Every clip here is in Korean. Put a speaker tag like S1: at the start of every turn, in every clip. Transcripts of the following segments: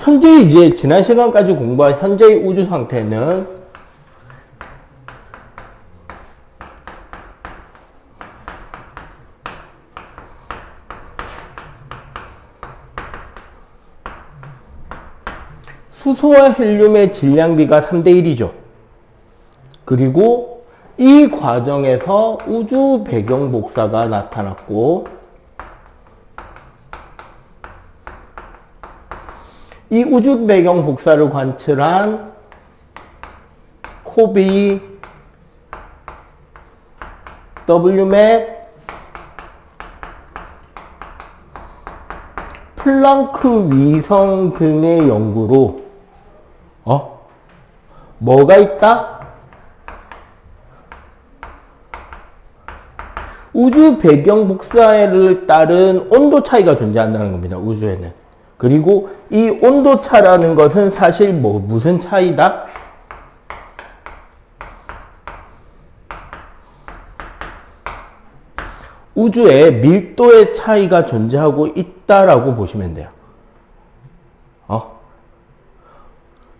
S1: 현재 이제 지난 시간까지 공부한 현재의 우주 상태는 수소와 헬륨의 질량비가 3대 1이죠. 그리고 이 과정에서 우주 배경 복사가 나타났고, 이 우주 배경 복사를 관측한 코비, WMAP, 플랑크 위성 등의 연구로 뭐가 있다? 우주 배경 복사를 따른 온도 차이가 존재한다는 겁니다. 우주에는. 그리고 이 온도 차라는 것은 사실 무슨 차이다? 우주에 밀도의 차이가 존재하고 있다라고 보시면 돼요.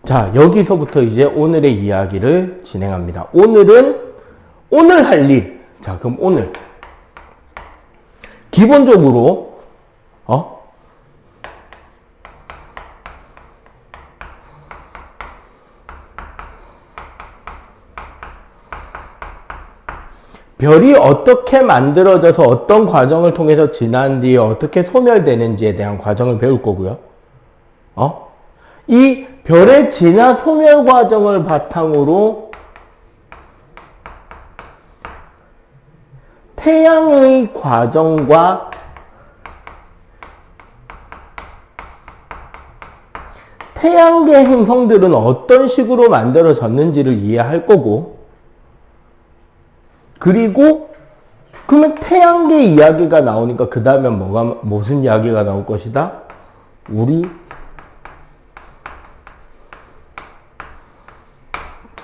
S1: 자, 여기서부터 이제 오늘의 이야기를 진행합니다. 오늘 할 일. 자, 그럼 오늘. 기본적으로, 별이 어떻게 만들어져서 어떤 과정을 통해서 지난 뒤에 어떻게 소멸되는지에 대한 과정을 배울 거고요. 이 별의 진화 소멸 과정을 바탕으로 태양의 과정과 태양계 행성들은 어떤 식으로 만들어졌는지를 이해할 거고, 그리고 그러면 태양계 이야기가 나오니까 그 다음에 무슨 이야기가 나올 것이다?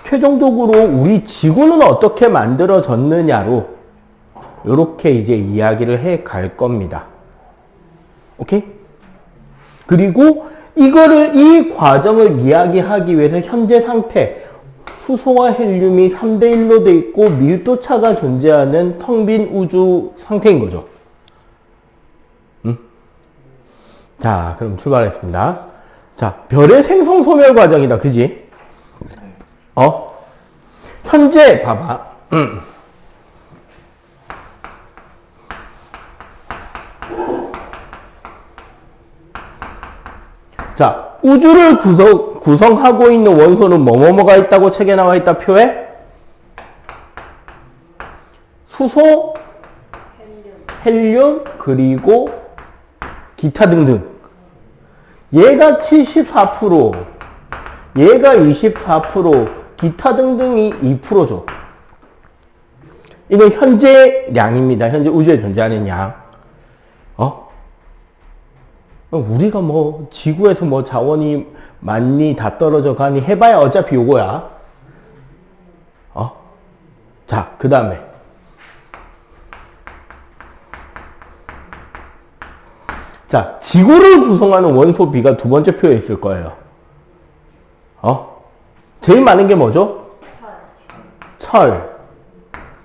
S1: 최종적으로 우리 지구는 어떻게 만들어졌느냐로 이렇게 이제 이야기를 해 갈 겁니다. 오케이? 그리고 이 과정을 이야기하기 위해서 현재 상태, 수소와 헬륨이 3대 1로 돼 있고 밀도차가 존재하는 텅 빈 우주 상태인 거죠. 자, 그럼 출발하겠습니다. 자, 별의 생성 소멸 과정이다. 그지? 현재 봐봐. 자, 우주를 구성하고 있는 원소는 뭐뭐뭐가 있다고 책에 나와 있다 표에? 수소, 헬륨, 그리고 기타 등등. 얘가 74%, 얘가 24%, 기타 등등이 2%죠. 이건 현재 량입니다. 현재 우주에 존재하는 양. 우리가 지구에서 자원이 많이 다 떨어져 가니 해봐야 어차피 요거야. 자, 그 다음에. 자, 지구를 구성하는 원소 B가 두 번째 표에 있을 거예요. 제일 많은 게 뭐죠? 철.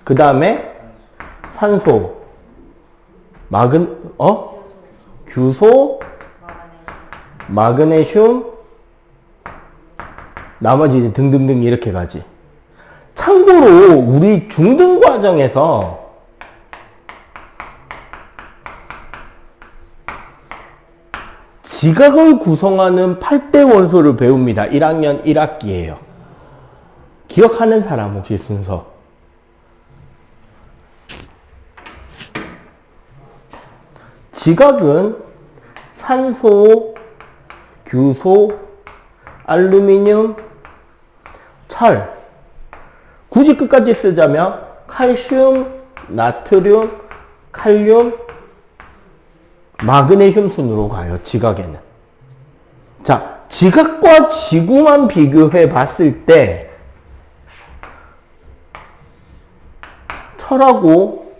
S1: 그 다음에 산소. 규소. 마그네슘. 나머지 이제 등등등 이렇게 가지. 참고로 우리 중등 과정에서 지각을 구성하는 8대 원소를 배웁니다. 1학년 1학기예요. 기억하는 사람 혹시 순서? 지각은 산소, 규소, 알루미늄, 철. 굳이 끝까지 쓰자면 칼슘, 나트륨, 칼륨, 마그네슘 순으로 가요. 지각에는. 자, 지각과 지구만 비교해 봤을 때 철하고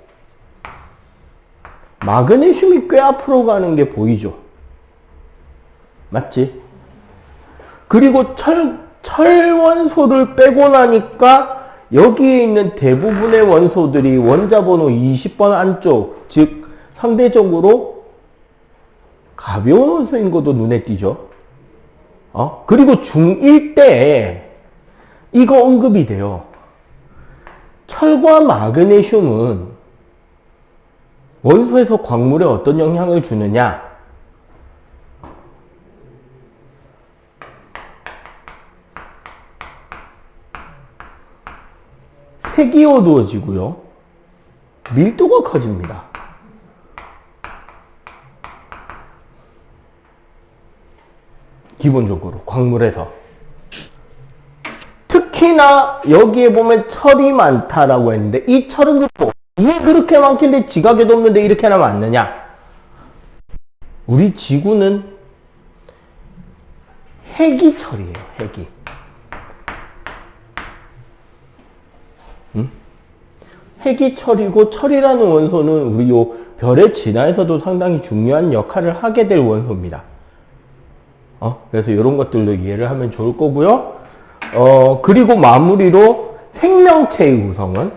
S1: 마그네슘이 꽤 앞으로 가는 게 보이죠? 맞지? 그리고 철 원소를 빼고 나니까 여기에 있는 대부분의 원소들이 원자 번호 20번 안쪽, 즉 상대적으로 가벼운 원소인 것도 눈에 띄죠. 그리고 중1 때 이거 언급이 돼요. 철과 마그네슘은 원소에서 광물에 어떤 영향을 주느냐? 색이 어두워지고요. 밀도가 커집니다. 기본적으로 광물에서. 특히나 여기에 보면 철이 많다라고 했는데 이 철은 왜 그렇게 많길래 지각에도 없는데 이렇게나 많느냐? 우리 지구는 핵이 철이에요. 핵이. 핵이 철이고 철이라는 원소는 우리 요 별의 진화에서도 상당히 중요한 역할을 하게 될 원소입니다. 그래서 이런 것들도 이해를 하면 좋을 거고요. 그리고 마무리로 생명체의 구성은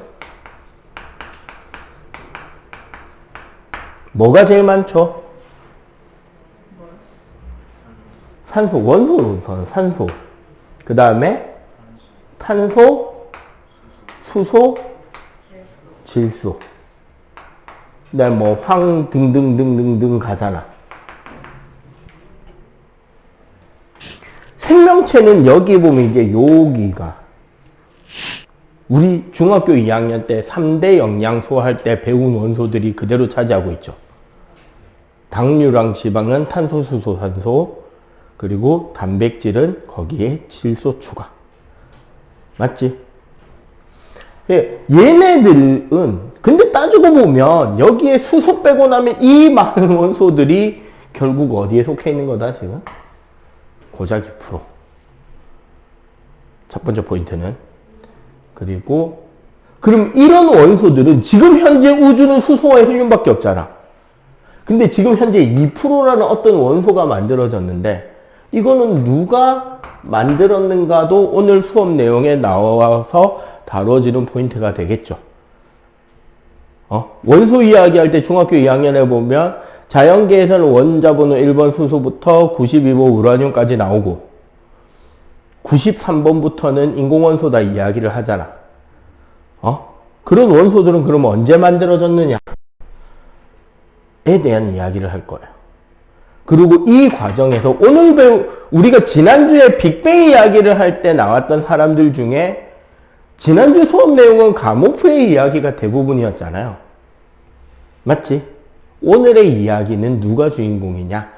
S1: 뭐가 제일 많죠? 산소, 원소로서는 산소. 그 다음에 탄소, 수소, 질소. 그 다음에 뭐 황 등등등등등 가잖아. 생명체는 여기 보면 이제 여기가 우리 중학교 2학년 때 3대 영양소 할 때 배운 원소들이 그대로 차지하고 있죠. 당류랑 지방은 탄소, 수소, 산소, 그리고 단백질은 거기에 질소 추가. 맞지? 얘네들은 근데 따지고 보면 여기에 수소 빼고 나면 이 많은 원소들이 결국 어디에 속해 있는 거다 지금? 고자기 프로. 첫 번째 포인트는. 그리고 그럼 이런 원소들은 지금 현재 우주는 수소와 헬륨밖에 없잖아. 근데 지금 현재 2%라는 어떤 원소가 만들어졌는데 이거는 누가 만들었는가도 오늘 수업 내용에 나와서 다뤄지는 포인트가 되겠죠. 원소 이야기할 때 중학교 2학년에 보면 자연계에서는 원자 번호 1번 수소부터 92번 우라늄까지 나오고 93번부터는 인공원소다 이야기를 하잖아. 그런 원소들은 그럼 언제 만들어졌느냐에 대한 이야기를 할 거예요. 그리고 이 과정에서 오늘 우리가 지난주에 빅뱅 이야기를 할 때 나왔던 사람들 중에 지난주 수업 내용은 가모프의 이야기가 대부분이었잖아요. 맞지? 오늘의 이야기는 누가 주인공이냐?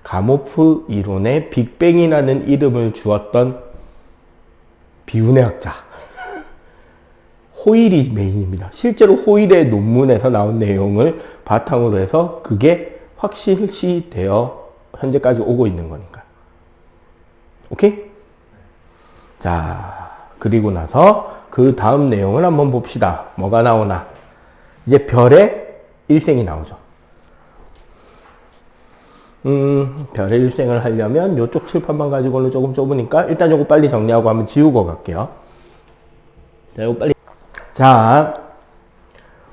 S1: 가모프 이론에 빅뱅이라는 이름을 주었던 비운의 학자 호일이 메인입니다. 실제로 호일의 논문에서 나온 내용을 바탕으로 해서 그게 확실시 되어 현재까지 오고 있는 거니까. 오케이? 자, 그리고 나서 그 다음 내용을 한번 봅시다. 뭐가 나오나? 이제 별의 일생이 나오죠. 별의 일생을 하려면 요쪽 칠판만 가지고는 조금 좁으니까 일단 요거 빨리 정리하고 한번 지우고 갈게요. 자, 요거 빨리. 자,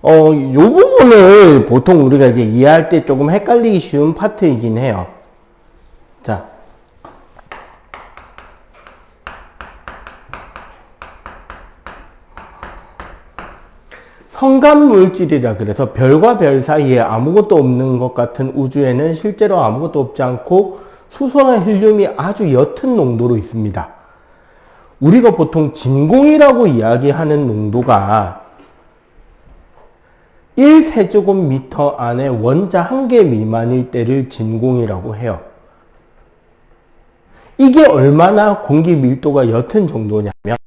S1: 요 부분을 보통 우리가 이제 이해할 때 조금 헷갈리기 쉬운 파트이긴 해요. 자. 성간물질이라 그래서 별과 별 사이에 아무것도 없는 것 같은 우주에는 실제로 아무것도 없지 않고 수소나 헬륨이 아주 옅은 농도로 있습니다. 우리가 보통 진공이라고 이야기하는 농도가 1세제곱미터 안에 원자 1개 미만일 때를 진공이라고 해요. 이게 얼마나 공기 밀도가 옅은 정도냐면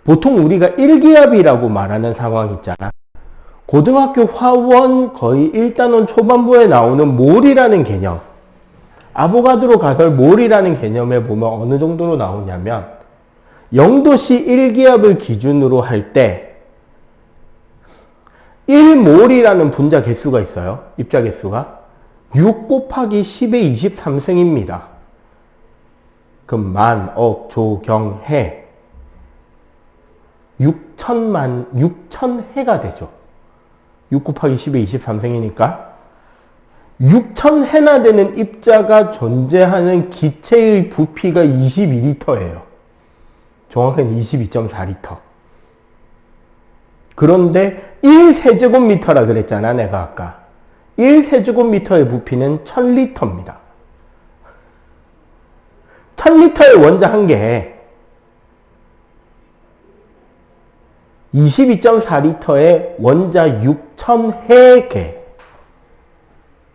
S1: 보통 우리가 1기압이라고 말하는 상황 있잖아. 고등학교 화원 거의 1단원 초반부에 나오는 몰이라는 개념. 아보가드로 가설 몰이라는 개념에 보면 어느 정도로 나오냐면 0도씨 1기압을 기준으로 할 때 1몰이라는 분자 개수가 있어요. 입자 개수가 6 곱하기 10의 23승입니다. 그럼 만, 억, 조, 경, 해. 6천해가 되죠. 6 곱하기 10에 23생이니까 6천해나 되는 입자가 존재하는 기체의 부피가 22리터예요. 정확히는 22.4리터. 그런데 1세제곱미터라 그랬잖아, 내가 아까. 1세제곱미터의 부피는 1000리터입니다. 1000리터의 원자 한 개에 22.4리터의 원자 6000해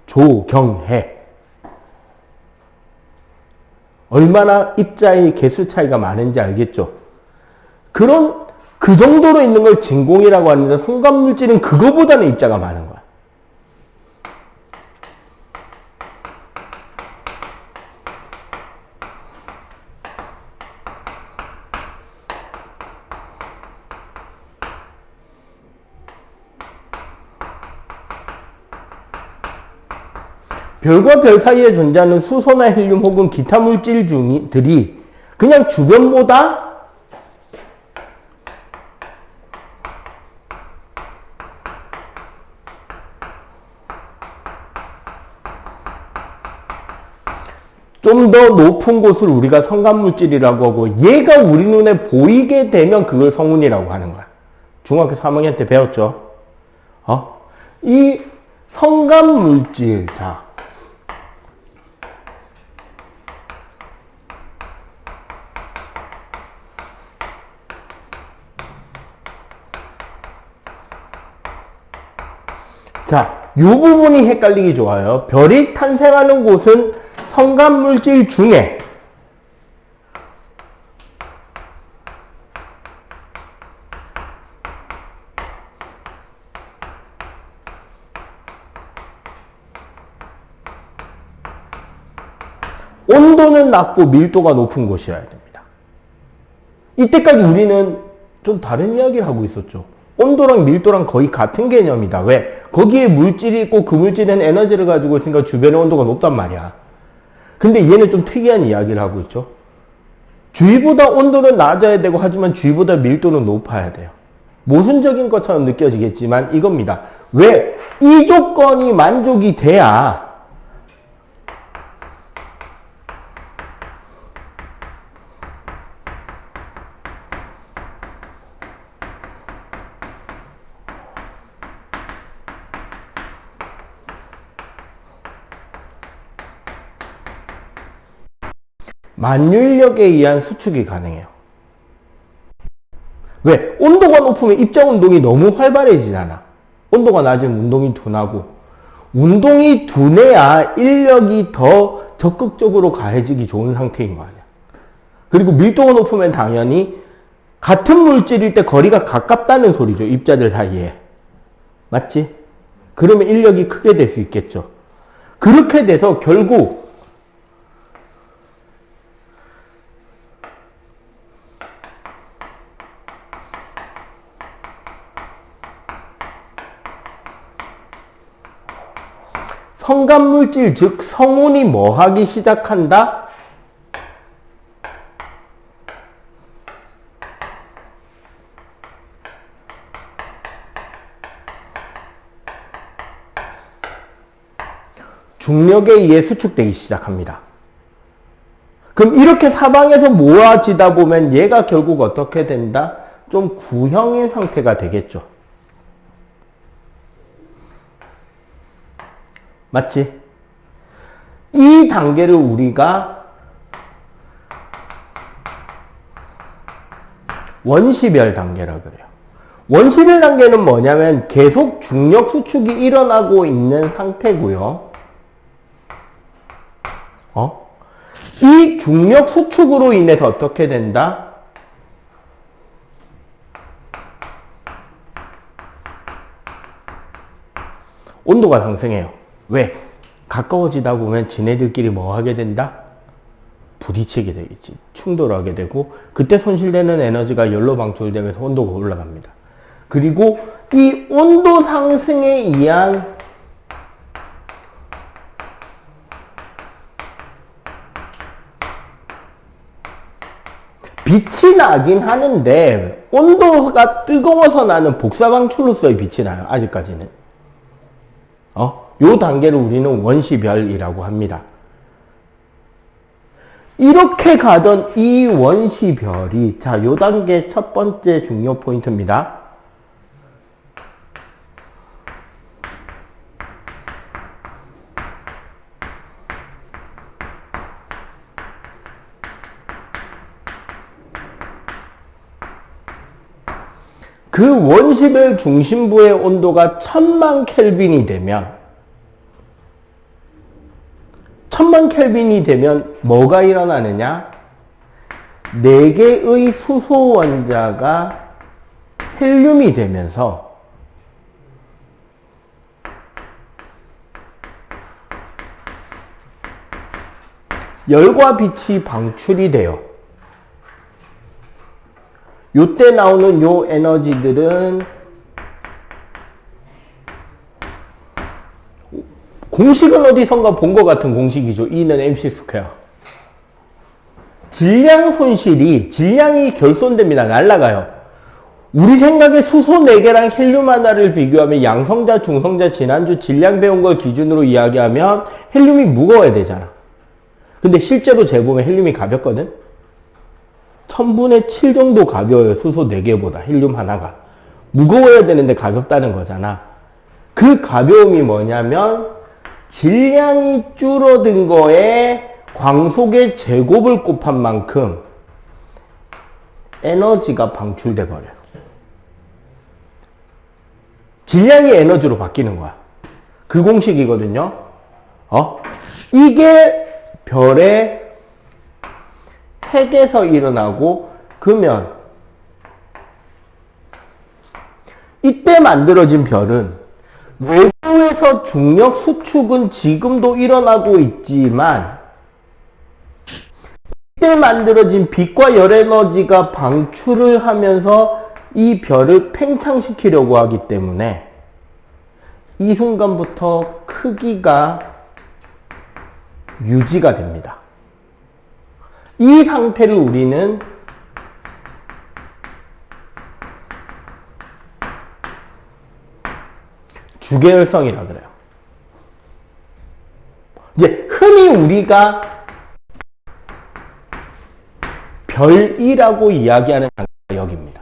S1: 조경해. 얼마나 입자의 개수 차이가 많은지 알겠죠? 그 정도로 있는 걸 진공이라고 하는데 성간물질은 그거보다는 입자가 많은 거야. 별과 별 사이에 존재하는 수소나 헬륨 혹은 기타 물질들이 그냥 주변보다 좀 더 높은 곳을 우리가 성간물질이라고 하고 얘가 우리 눈에 보이게 되면 그걸 성운이라고 하는 거야. 중학교 3학년 때 배웠죠? 이 성간물질, 이 부분이 헷갈리기 좋아요. 별이 탄생하는 곳은 성간물질 중에 온도는 낮고 밀도가 높은 곳이어야 됩니다. 이때까지 우리는 좀 다른 이야기를 하고 있었죠. 온도랑 밀도랑 거의 같은 개념이다. 왜? 거기에 물질이 있고 그 물질은 에너지를 가지고 있으니까 주변의 온도가 높단 말이야. 근데 얘는 좀 특이한 이야기를 하고 있죠. 주위보다 온도는 낮아야 되고 하지만 주위보다 밀도는 높아야 돼요. 모순적인 것처럼 느껴지겠지만 이겁니다. 왜? 이 조건이 만족이 돼야 만율력에 의한 수축이 가능해요. 왜? 온도가 높으면 입자 운동이 너무 활발해지지 않아. 온도가 낮으면 운동이 둔하고 운동이 둔해야 인력이 더 적극적으로 가해지기 좋은 상태인 거 아니야. 그리고 밀도가 높으면 당연히 같은 물질일 때 거리가 가깝다는 소리죠. 입자들 사이에. 맞지? 그러면 인력이 크게 될 수 있겠죠. 그렇게 돼서 결국 성간물질, 즉 성운이 뭐 하기 시작한다? 중력에 의해 수축되기 시작합니다. 그럼 이렇게 사방에서 모아지다 보면 얘가 결국 어떻게 된다? 좀 구형의 상태가 되겠죠. 맞지? 이 단계를 우리가 원시별 단계라 그래요. 원시별 단계는 뭐냐면 계속 중력 수축이 일어나고 있는 상태고요. 이 중력 수축으로 인해서 어떻게 된다? 온도가 상승해요. 왜? 가까워지다 보면 지네들끼리 뭐 하게 된다? 부딪히게 되겠지. 충돌하게 되고 그때 손실되는 에너지가 열로 방출되면서 온도가 올라갑니다. 그리고 이 온도 상승에 의한 빛이 나긴 하는데 온도가 뜨거워서 나는 복사방출로서의 빛이 나요. 아직까지는. 요 단계를 우리는 원시별이라고 합니다. 이렇게 가던 이 원시별이, 자, 요 단계 첫 번째 중요 포인트입니다. 그 원시별 중심부의 온도가 1000만 켈빈이 되면, 1000만 켈빈이 되면 뭐가 일어나느냐? 4개의 수소 원자가 헬륨이 되면서 열과 빛이 방출이 돼요. 요때 나오는 요 에너지들은 공식은 어디선가 본 것 같은 공식이죠. E는 mc 스퀘어. 질량 손실이, 질량이 결손됩니다. 날아가요. 우리 생각에 수소 4개랑 헬륨 하나를 비교하면 양성자, 중성자, 지난주 질량 배운 걸 기준으로 이야기하면 헬륨이 무거워야 되잖아. 근데 실제로 재보면 헬륨이 가볍거든? 1000분의 7 정도 가벼워요. 수소 4개보다 헬륨 하나가. 무거워야 되는데 가볍다는 거잖아. 그 가벼움이 뭐냐면 질량이 줄어든 거에 광속의 제곱을 곱한 만큼 에너지가 방출돼 버려요. 질량이 에너지로 바뀌는 거야. 그 공식이거든요. 이게 별의 핵에서 일어나고, 그러면 이때 만들어진 별은 외부에서 중력 수축은 지금도 일어나고 있지만 이때 만들어진 빛과 열 에너지가 방출을 하면서 이 별을 팽창시키려고 하기 때문에 이 순간부터 크기가 유지가 됩니다. 이 상태를 우리는 주계열성이라 그래요. 이제 흔히 우리가 별이라고 이야기하는 단계가 여기입니다.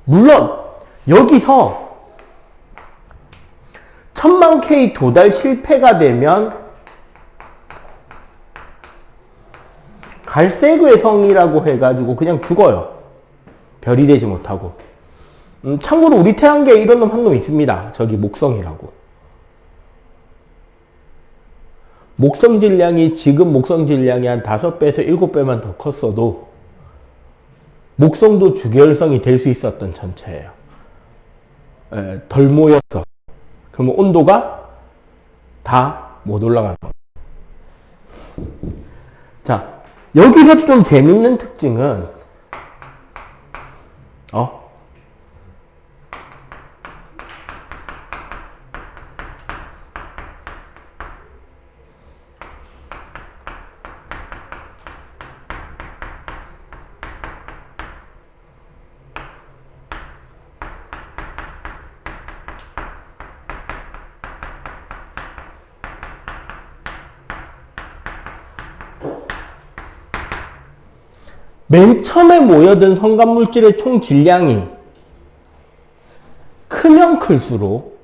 S1: 물론 여기서 1000만 K 도달 실패가 되면 갈색외성이라고 해가지고 그냥 죽어요. 별이 되지 못하고. 참고로 우리 태양계에 이런 놈 한 놈 있습니다. 저기 목성이라고. 목성 질량이 지금 목성 질량이 한 5배에서 7배만 더 컸어도 목성도 주계열성이 될 수 있었던 천체예요. 덜 모였어. 그러면 온도가 다 못 올라가는 거예요. 자, 여기서 좀 재밌는 특징은 맨 처음에 모여든 성간물질의 총 질량이 크면 클수록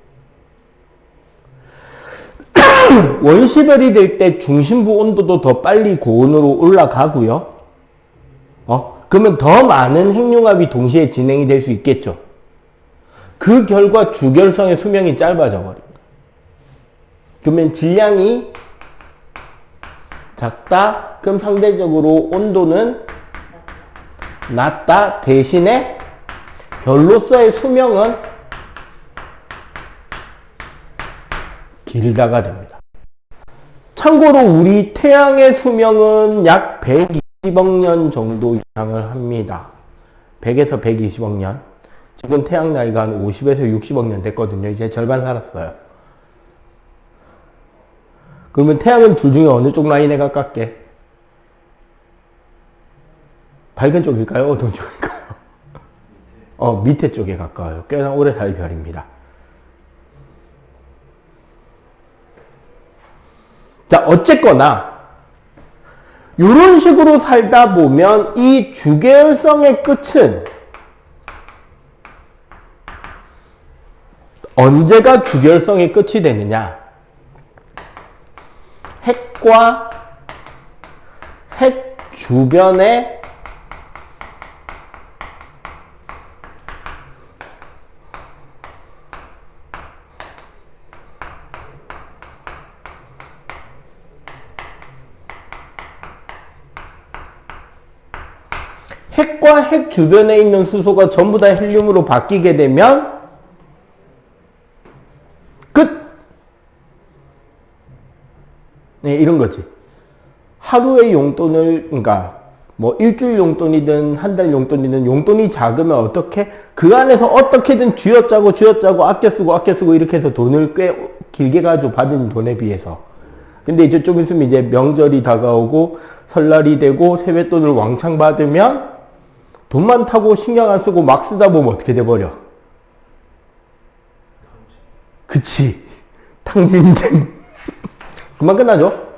S1: 원시별이 될 때 중심부 온도도 더 빨리 고온으로 올라가고요. 그러면 더 많은 핵융합이 동시에 진행이 될 수 있겠죠. 그 결과 주결성의 수명이 짧아져 버립니다. 그러면 질량이 작다. 그럼 상대적으로 온도는 낮다. 대신에 별로서의 수명은 길다가 됩니다. 참고로 우리 태양의 수명은 약 120억 년 정도 이상을 합니다. 100에서 120억 년. 지금 태양 나이가 한 50에서 60억 년 됐거든요. 이제 절반 살았어요. 그러면 태양은 둘 중에 어느 쪽 라인에 가깝게? 밝은 쪽일까요? 어두운 쪽일까요? 밑에 쪽에 가까워요. 꽤나 오래 살 별입니다. 자, 어쨌거나 이런 식으로 살다 보면 이 주계열성의 끝은 언제가 주계열성의 끝이 되느냐? 핵과 핵 주변에 핵과 핵 주변에 있는 수소가 전부 다 헬륨으로 바뀌게 되면 끝! 네, 이런 거지. 하루의 용돈을, 그러니까 뭐 일주일 용돈이든 한 달 용돈이든 용돈이 작으면 어떻게 그 안에서 어떻게든 쥐어짜고 아껴 쓰고 이렇게 해서 돈을 꽤 길게 가지고 받은 돈에 비해서. 근데 이제 좀 있으면 이제 명절이 다가오고 설날이 되고 세뱃돈을 왕창 받으면 돈 많다고 신경 안 쓰고 막 쓰다 보면 어떻게 돼버려? 그치. 탕진쟁. 그만 끝나죠?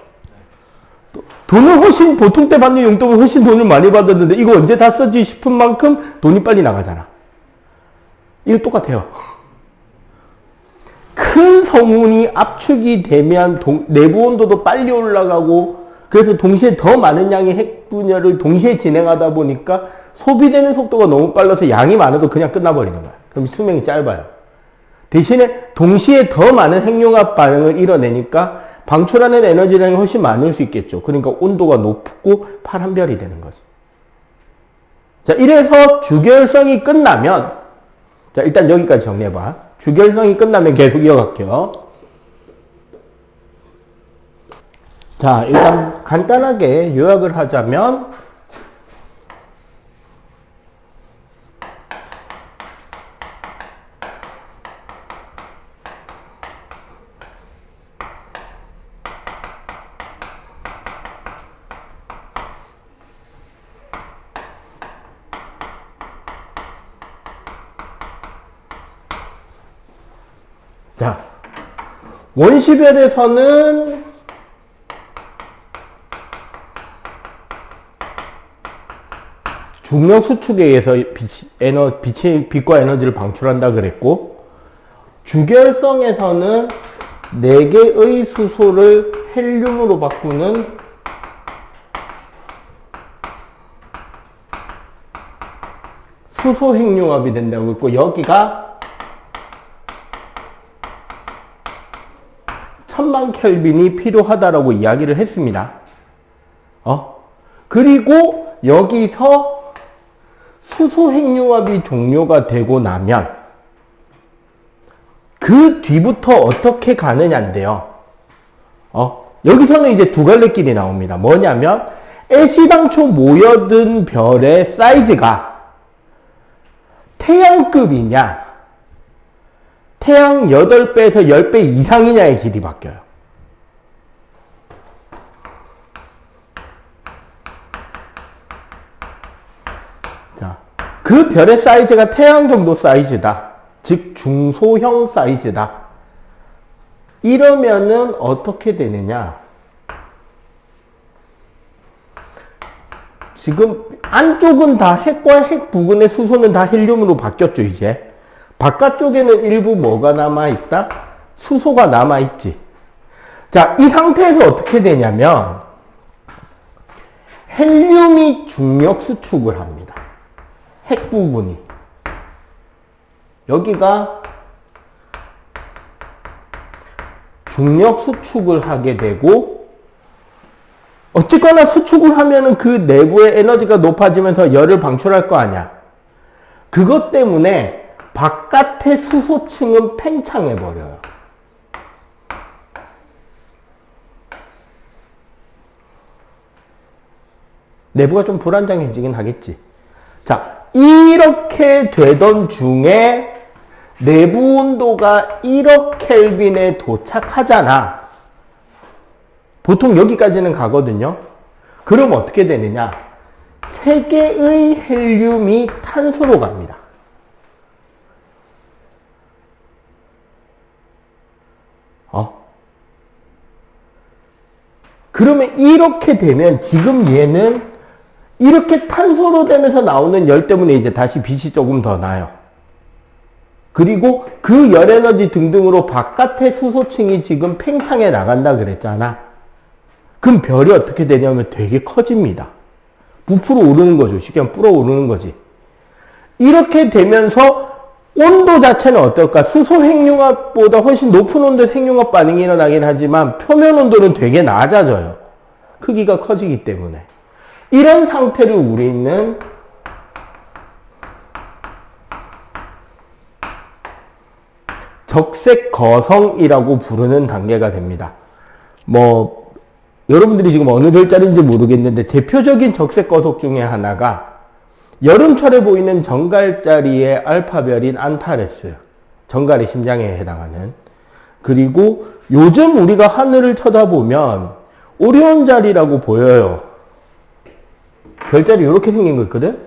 S1: 돈을 훨씬, 보통 때 받는 용돈은 훨씬 돈을 많이 받았는데 이거 언제 다 써지 싶은 만큼 돈이 빨리 나가잖아. 이거 똑같아요. 큰 성운이 압축이 되면 내부 온도도 빨리 올라가고 그래서 동시에 더 많은 양의 핵 분열을 동시에 진행하다 보니까 소비되는 속도가 너무 빨라서 양이 많아도 그냥 끝나버리는 거야. 그럼 수명이 짧아요. 대신에 동시에 더 많은 핵융합 반응을 이뤄내니까 방출하는 에너지량이 훨씬 많을 수 있겠죠. 그러니까 온도가 높고 파란 별이 되는 거지. 자, 이래서 주결성이 끝나면, 자, 일단 여기까지 정리해봐. 주결성이 끝나면 계속 이어갈게요. 자, 일단 간단하게 요약을 하자면, 자, 원시별에서는 중력 수축에 의해서 빛과 에너지를 방출한다 그랬고, 주결성에서는 4개의 수소를 헬륨으로 바꾸는 수소 핵융합이 된다고 했고, 여기가 1000만 켈빈이 필요하다라고 이야기를 했습니다. 그리고 여기서 수소 핵융합이 종료가 되고 나면 그 뒤부터 어떻게 가느냐인데요. 여기서는 이제 두 갈래 길이 나옵니다. 뭐냐면 애시당초 모여든 별의 사이즈가 태양급이냐 태양 8배에서 10배 이상이냐의 길이 바뀌어요. 자, 그 별의 사이즈가 태양 정도 사이즈다. 즉 중소형 사이즈다. 이러면은 어떻게 되느냐? 지금 안쪽은 다 핵과 핵 부근의 수소는 다 헬륨으로 바뀌었죠, 이제. 바깥쪽에는 일부 뭐가 남아있다? 수소가 남아있지. 자, 이 상태에서 어떻게 되냐면 헬륨이 중력 수축을 합니다. 핵 부분이. 여기가 중력 수축을 하게 되고 어쨌거나 수축을 하면은 그 내부의 에너지가 높아지면서 열을 방출할 거 아니야. 그것 때문에 바깥의 수소층은 팽창해버려요. 내부가 좀 불안정해지긴 하겠지. 자, 이렇게 되던 중에 내부 온도가 1억 켈빈에 도착하잖아. 보통 여기까지는 가거든요. 그럼 어떻게 되느냐? 3개의 헬륨이 탄소로 갑니다. 그러면 이렇게 되면 지금 얘는 이렇게 탄소로 되면서 나오는 열 때문에 이제 다시 빛이 조금 더 나요. 그리고 그 열에너지 등등으로 바깥의 수소층이 지금 팽창해 나간다 그랬잖아. 그럼 별이 어떻게 되냐면 되게 커집니다. 부풀어 오르는 거죠. 쉽게 하면 불어 오르는 거지. 이렇게 되면서 온도 자체는 어떨까? 수소 핵융합보다 훨씬 높은 온도에서 핵융합 반응이 일어나긴 하지만 표면 온도는 되게 낮아져요. 크기가 커지기 때문에. 이런 상태를 우리는 적색 거성이라고 부르는 단계가 됩니다. 뭐 여러분들이 지금 어느 별자리인지 모르겠는데 대표적인 적색 거성 중에 하나가 여름철에 보이는 정갈자리의 알파별인 안타레스, 정갈의 심장에 해당하는. 그리고 요즘 우리가 하늘을 쳐다보면 오리온 자리라고 보여요. 별자리 이렇게 생긴 거 있거든?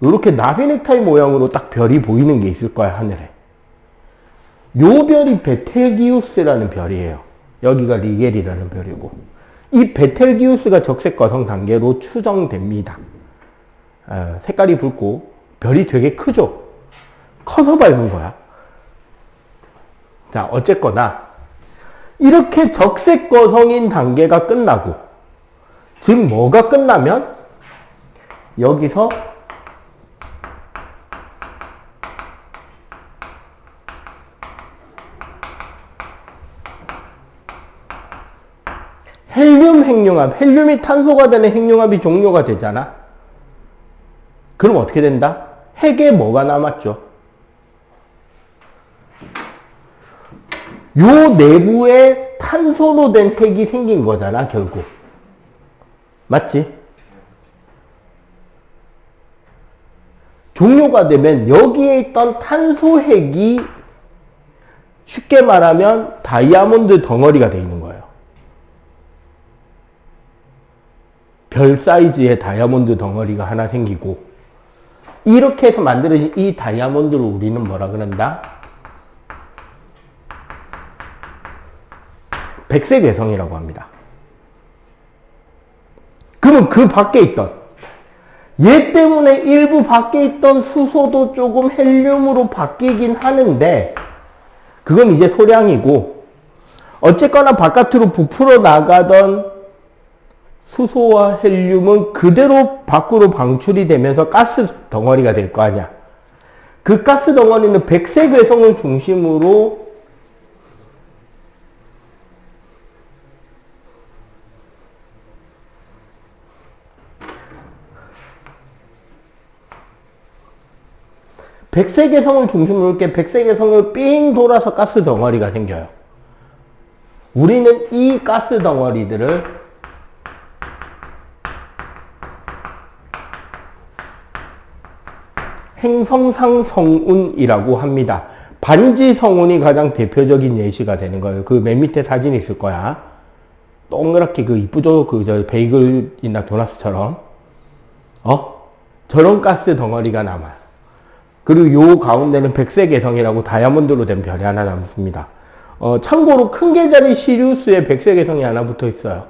S1: 이렇게 나비넥타이 모양으로 딱 별이 보이는 게 있을 거야, 하늘에. 요 별이 베텔기우스라는 별이에요. 여기가 리겔이라는 별이고. 이 베텔기우스가 적색 거성 단계로 추정됩니다. 색깔이 붉고 별이 되게 크죠? 커서 밝은 거야. 자, 어쨌거나 이렇게 적색 거성인 단계가 끝나고, 즉 뭐가 끝나면 여기서 헬륨 핵융합, 헬륨이 탄소가 되는 핵융합이 종료가 되잖아. 그럼 어떻게 된다? 핵에 뭐가 남았죠? 요 내부에 탄소로 된 핵이 생긴 거잖아, 결국. 맞지? 종료가 되면 여기에 있던 탄소 핵이 쉽게 말하면 다이아몬드 덩어리가 되어 있는 거예요. 별 사이즈의 다이아몬드 덩어리가 하나 생기고, 이렇게 해서 만들어진 이 다이아몬드를 우리는 뭐라 그런다? 백색 외성이라고 합니다. 그러면 그 밖에 있던, 얘 때문에 일부 밖에 있던 수소도 조금 헬륨으로 바뀌긴 하는데, 그건 이제 소량이고, 어쨌거나 바깥으로 부풀어 나가던 수소와 헬륨은 그대로 밖으로 방출이 되면서 가스 덩어리가 될 거 아니야. 그 가스 덩어리는 백색 외성을 중심으로 이렇게 백색 외성을 삥 돌아서 가스 덩어리가 생겨요. 우리는 이 가스 덩어리들을 행성상 성운이라고 합니다. 반지 성운이 가장 대표적인 예시가 되는 거예요. 그 맨 밑에 사진이 있을 거야. 동그랗게 그 이쁘죠? 저 베이글이나 도넛처럼. 저런 가스 덩어리가 남아요. 그리고 요 가운데는 백색 외성이라고 다이아몬드로 된 별이 하나 남습니다. 참고로 큰 계자리 시리우스에 백색 외성이 하나 붙어 있어요.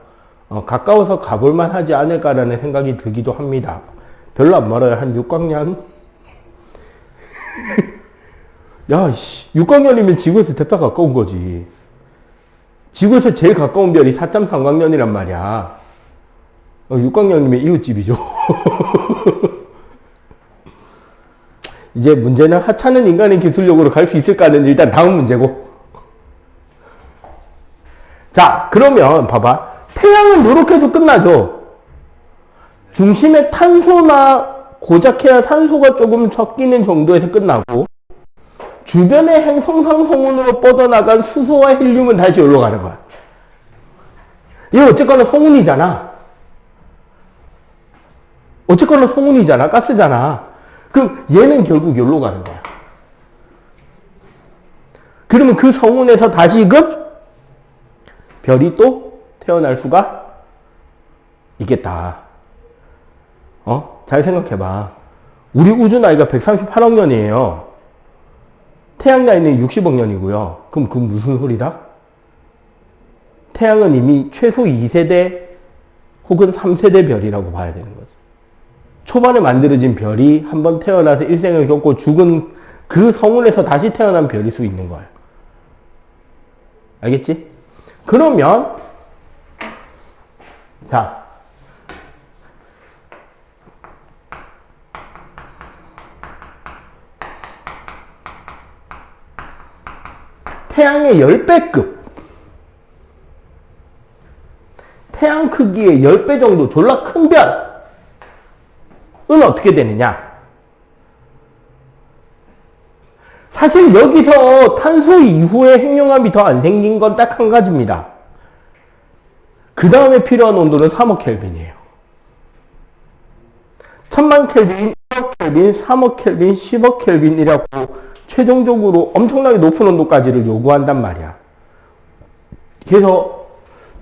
S1: 가까워서 가볼만 하지 않을까라는 생각이 들기도 합니다. 별로 안 멀어요. 한 6광년? 야, 6광년이면 지구에서 대파 가까운 거지. 지구에서 제일 가까운 별이 4.3광년이란 말이야. 6광년이면 이웃집이죠. 이제 문제는 하찮은 인간의 기술력으로 갈 수 있을까는 일단 다음 문제고. 자, 그러면 봐봐. 태양은 이렇게 해서 끝나죠. 중심에 탄소나 고작해야 산소가 조금 섞이는 정도에서 끝나고, 주변의 행성상 성운으로 뻗어나간 수소와 헬륨은 다시 여기로 가는 거야. 이거 어쨌거나 성운이잖아. 가스잖아. 그럼 얘는 결국 여기로 가는 거야. 그러면 그 성운에서 다시금 별이 또 태어날 수가 있겠다. 잘 생각해봐. 우리 우주 나이가 138억 년이에요. 태양 나이는 60억 년이고요. 그럼 그건 무슨 소리다? 태양은 이미 최소 2세대 혹은 3세대 별이라고 봐야 되는 거지. 초반에 만들어진 별이 한번 태어나서 일생을 겪고 죽은 그 성운에서 다시 태어난 별일 수 있는 거예요. 알겠지? 그러면 자, 태양의 10배급, 태양 크기의 10배 정도 졸라 큰 별은 어떻게 되느냐? 사실 여기서 탄소 이후에 핵융합이 더 안 생긴 건 딱 한 가지입니다. 그 다음에 필요한 온도는 3억 켈빈이에요. 1000만 켈빈, 1억 켈빈, 3억 켈빈, 10억 켈빈이라고 최종적으로 엄청나게 높은 온도까지를 요구한단 말이야. 그래서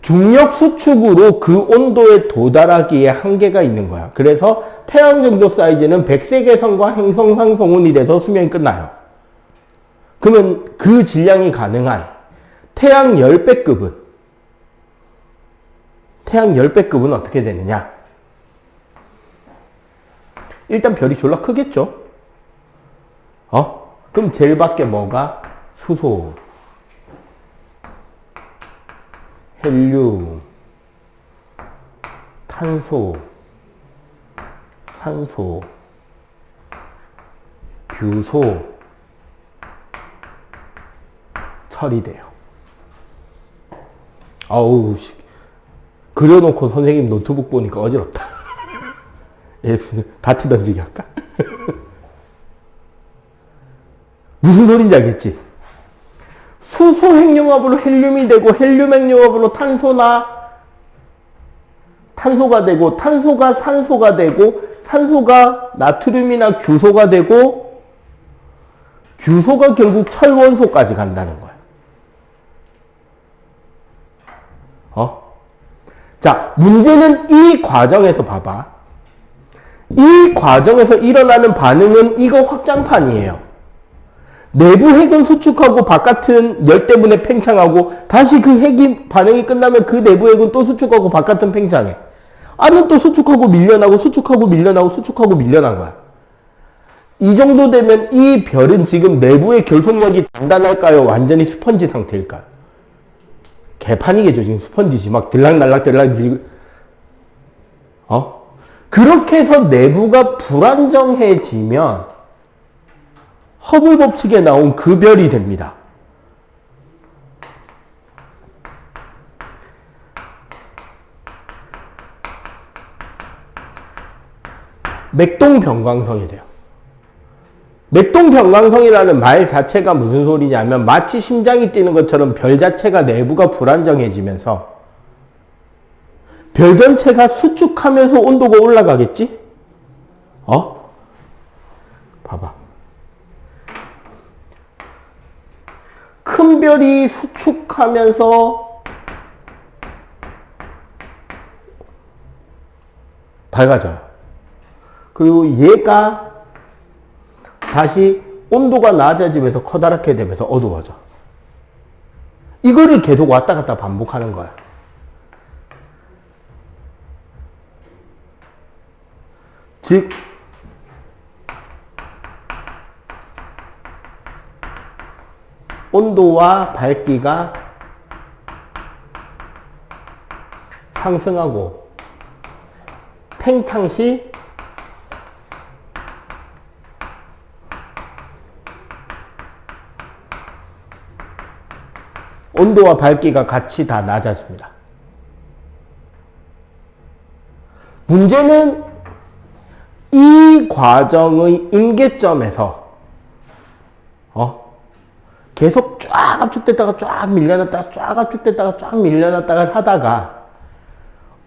S1: 중력 수축으로 그 온도에 도달하기에 한계가 있는 거야. 그래서 태양 정도 사이즈는 백색외선과 행성상 성운이 돼서 수명이 끝나요. 그러면 그 질량이 가능한 태양 10배급은 어떻게 되느냐? 일단 별이 졸라 크겠죠? 그럼 제일 밖에 뭐가? 수소, 헬륨, 탄소, 산소, 규소, 철이 돼요. 아우, 그려놓고 선생님 노트북 보니까 어지럽다. 예, 다트 던지기 할까? 무슨 소린지 알겠지? 수소 핵융합으로 헬륨이 되고, 헬륨 핵융합으로 탄소가 되고, 탄소가 산소가 되고, 산소가 나트륨이나 규소가 되고, 규소가 결국 철원소까지 간다는 거야. 자, 문제는 이 과정에서 봐봐. 이 과정에서 일어나는 반응은 이거 확장판이에요. 내부 핵은 수축하고 바깥은 열 때문에 팽창하고, 다시 그 핵이 반응이 끝나면 그 내부 핵은 또 수축하고 바깥은 팽창해. 안은 또 수축하고 밀려나고 수축하고 밀려나고 수축하고 밀려난 거야. 이 정도 되면 이 별은 지금 내부의 결속력이 단단할까요? 완전히 스펀지 상태일까요? 개판이겠죠. 지금 스펀지지. 막 들락날락 밀리고. 그렇게 해서 내부가 불안정해지면 허블 법칙에 나온 그 별이 됩니다. 맥동병광성이 돼요. 맥동병광성이라는 말 자체가 무슨 소리냐면 마치 심장이 뛰는 것처럼 별 자체가 내부가 불안정해지면서 별 전체가 수축하면서 온도가 올라가겠지? 봐봐. 큰 별이 수축하면서 밝아져요. 그리고 얘가 다시 온도가 낮아지면서 커다랗게 되면서 어두워져. 이거를 계속 왔다 갔다 반복하는 거야. 즉, 온도와 밝기가 상승하고 팽창 시 온도와 밝기가 같이 다 낮아집니다. 문제는 이 과정의 임계점에서 계속 쫙 압축됐다가 쫙 밀려났다가 쫙 압축됐다가 쫙 밀려났다가 하다가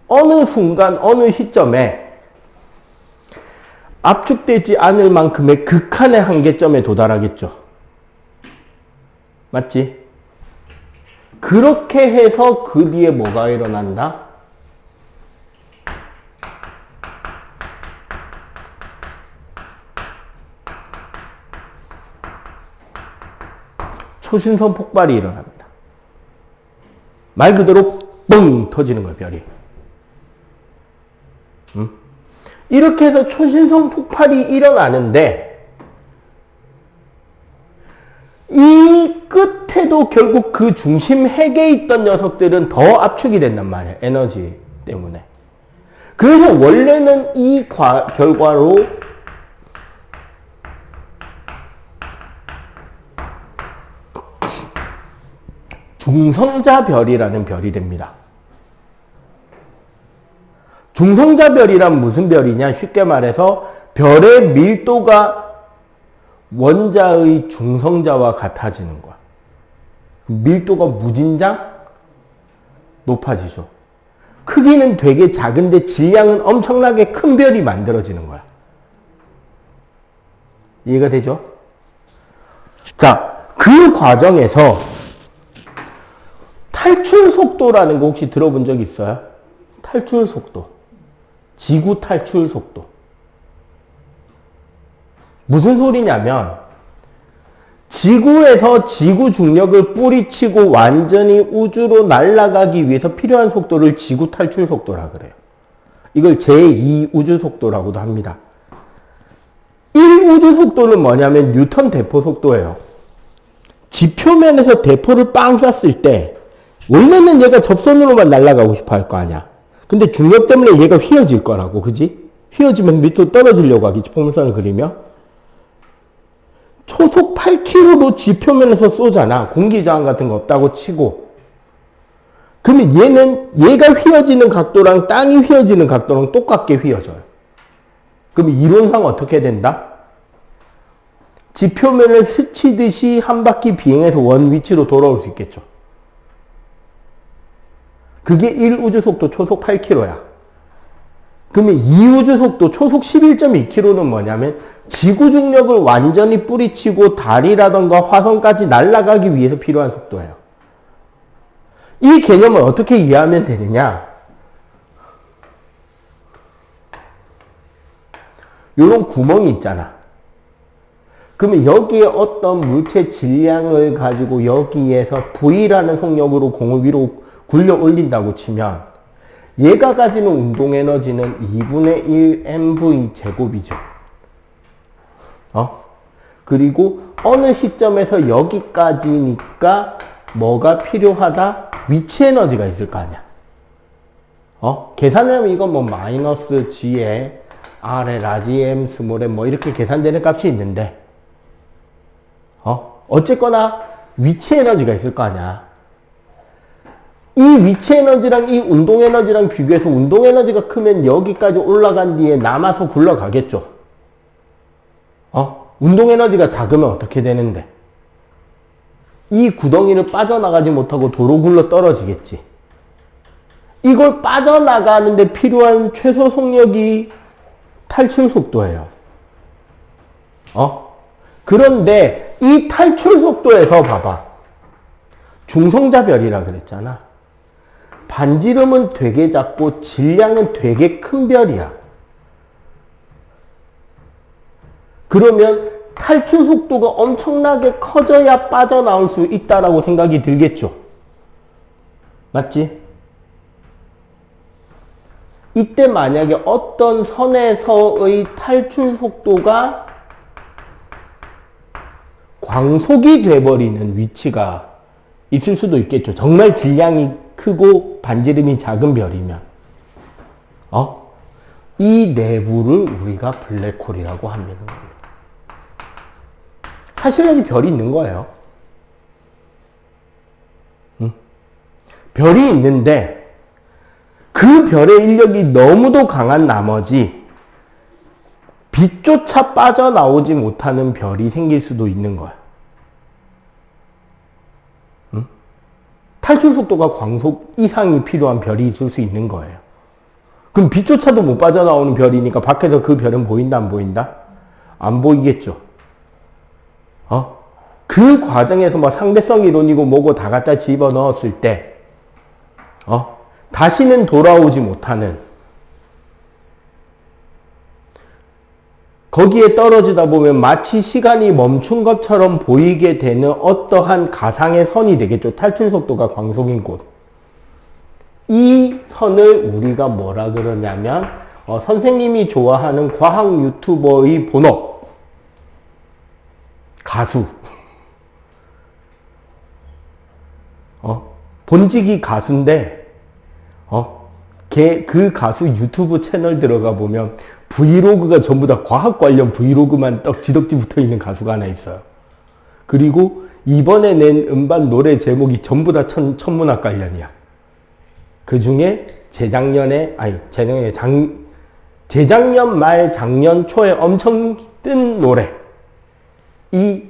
S1: 어느 순간 어느 시점에 압축되지 않을 만큼의 극한의 한계점에 도달하겠죠. 맞지? 그렇게 해서 그 뒤에 뭐가 일어난다? 초신성 폭발이 일어납니다. 말 그대로 뻥 터지는 거예요, 별이. 이렇게 해서 초신성 폭발이 일어나는데 이 끝에도 결국 그 중심 핵에 있던 녀석들은 더 압축이 된단 말이에요. 에너지 때문에. 그래서 원래는 이 결과로 중성자별이라는 별이 됩니다. 중성자별이란 무슨 별이냐? 쉽게 말해서 별의 밀도가 원자의 중성자와 같아지는 거야. 밀도가 무진장 높아지죠. 크기는 되게 작은데 질량은 엄청나게 큰 별이 만들어지는 거야. 이해가 되죠? 자, 그 과정에서 탈출 속도라는 거 혹시 들어본 적 있어요? 탈출 속도. 지구 탈출 속도. 무슨 소리냐면 지구에서 지구 중력을 뿌리치고 완전히 우주로 날아가기 위해서 필요한 속도를 지구 탈출 속도라 그래요. 이걸 제2 우주 속도라고도 합니다. 1 우주 속도는 뭐냐면 뉴턴 대포 속도예요. 지표면에서 대포를 빵 쐈을 때 원래는 얘가 접선으로만 날아가고 싶어 할 거 아니야. 근데 중력 때문에 얘가 휘어질 거라고, 그지? 휘어지면 밑으로 떨어지려고 하겠지, 평면선을 그리며. 초속 8km로 지표면에서 쏘잖아. 공기저항 같은 거 없다고 치고. 그러면 얘가 휘어지는 각도랑 땅이 휘어지는 각도랑 똑같게 휘어져요. 그럼 이론상 어떻게 된다? 지표면을 스치듯이 한 바퀴 비행해서 원 위치로 돌아올 수 있겠죠. 그게 1우주 속도 초속 8km야. 그러면 2우주 속도 초속 11.2km는 뭐냐면 지구 중력을 완전히 뿌리치고 달이라던가 화성까지 날아가기 위해서 필요한 속도예요. 이 개념을 어떻게 이해하면 되느냐? 요런 구멍이 있잖아. 그러면 여기에 어떤 물체 질량을 가지고 여기에서 V라는 속력으로 공을 위로 굴려 올린다고 치면 얘가 가지는 운동 에너지는 2분의 1 mv 제곱이죠. 그리고 어느 시점에서 여기까지니까 뭐가 필요하다? 위치 에너지가 있을 거 아니야. 계산하면 이건 뭐 마이너스 g에 r에 라지 m 스몰 m 뭐 이렇게 계산되는 값이 있는데 어쨌거나 위치 에너지가 있을 거 아니야. 이 위치 에너지랑 이 운동 에너지랑 비교해서 운동 에너지가 크면 여기까지 올라간 뒤에 남아서 굴러가겠죠. 운동 에너지가 작으면 어떻게 되는데? 이 구덩이를 빠져나가지 못하고 도로 굴러 떨어지겠지. 이걸 빠져나가는데 필요한 최소 속력이 탈출 속도예요. 그런데 이 탈출 속도에서 봐봐. 중성자별이라 그랬잖아. 반지름은 되게 작고 질량은 되게 큰 별이야. 그러면 탈출 속도가 엄청나게 커져야 빠져나올 수 있다라고 생각이 들겠죠. 맞지? 이때 만약에 어떤 선에서의 탈출 속도가 광속이 돼버리는 위치가 있을 수도 있겠죠. 정말 질량이 크고 반지름이 작은 별이면. 이 내부를 우리가 블랙홀이라고 하는 겁니다. 사실 여기 별이 있는 거예요. 별이 있는데 그 별의 인력이 너무도 강한 나머지 빛조차 빠져나오지 못하는 별이 생길 수도 있는 거야. 탈출 속도가 광속 이상이 필요한 별이 있을 수 있는 거예요. 그럼 빛조차도 못 빠져나오는 별이니까 밖에서 그 별은 보인다, 안 보인다? 안 보이겠죠. 그 과정에서 뭐 상대성 이론이고 뭐고 다 갖다 집어넣었을 때 다시는 돌아오지 못하는, 거기에 떨어지다 보면 마치 시간이 멈춘 것처럼 보이게 되는 어떠한 가상의 선이 되겠죠. 탈출 속도가 광속인 곳. 이 선을 우리가 뭐라 그러냐면 선생님이 좋아하는 과학 유튜버의 본업, 가수, 본직이 가수인데 그 가수 유튜브 채널 들어가 보면 브이로그가 전부 다 과학 관련 브이로그만 떡지덕지 붙어 있는 가수가 하나 있어요. 그리고 이번에 낸 음반 노래 제목이 전부 다 천문학 관련이야. 그 중에 재작년 말 작년 초에 엄청 뜬 노래. 이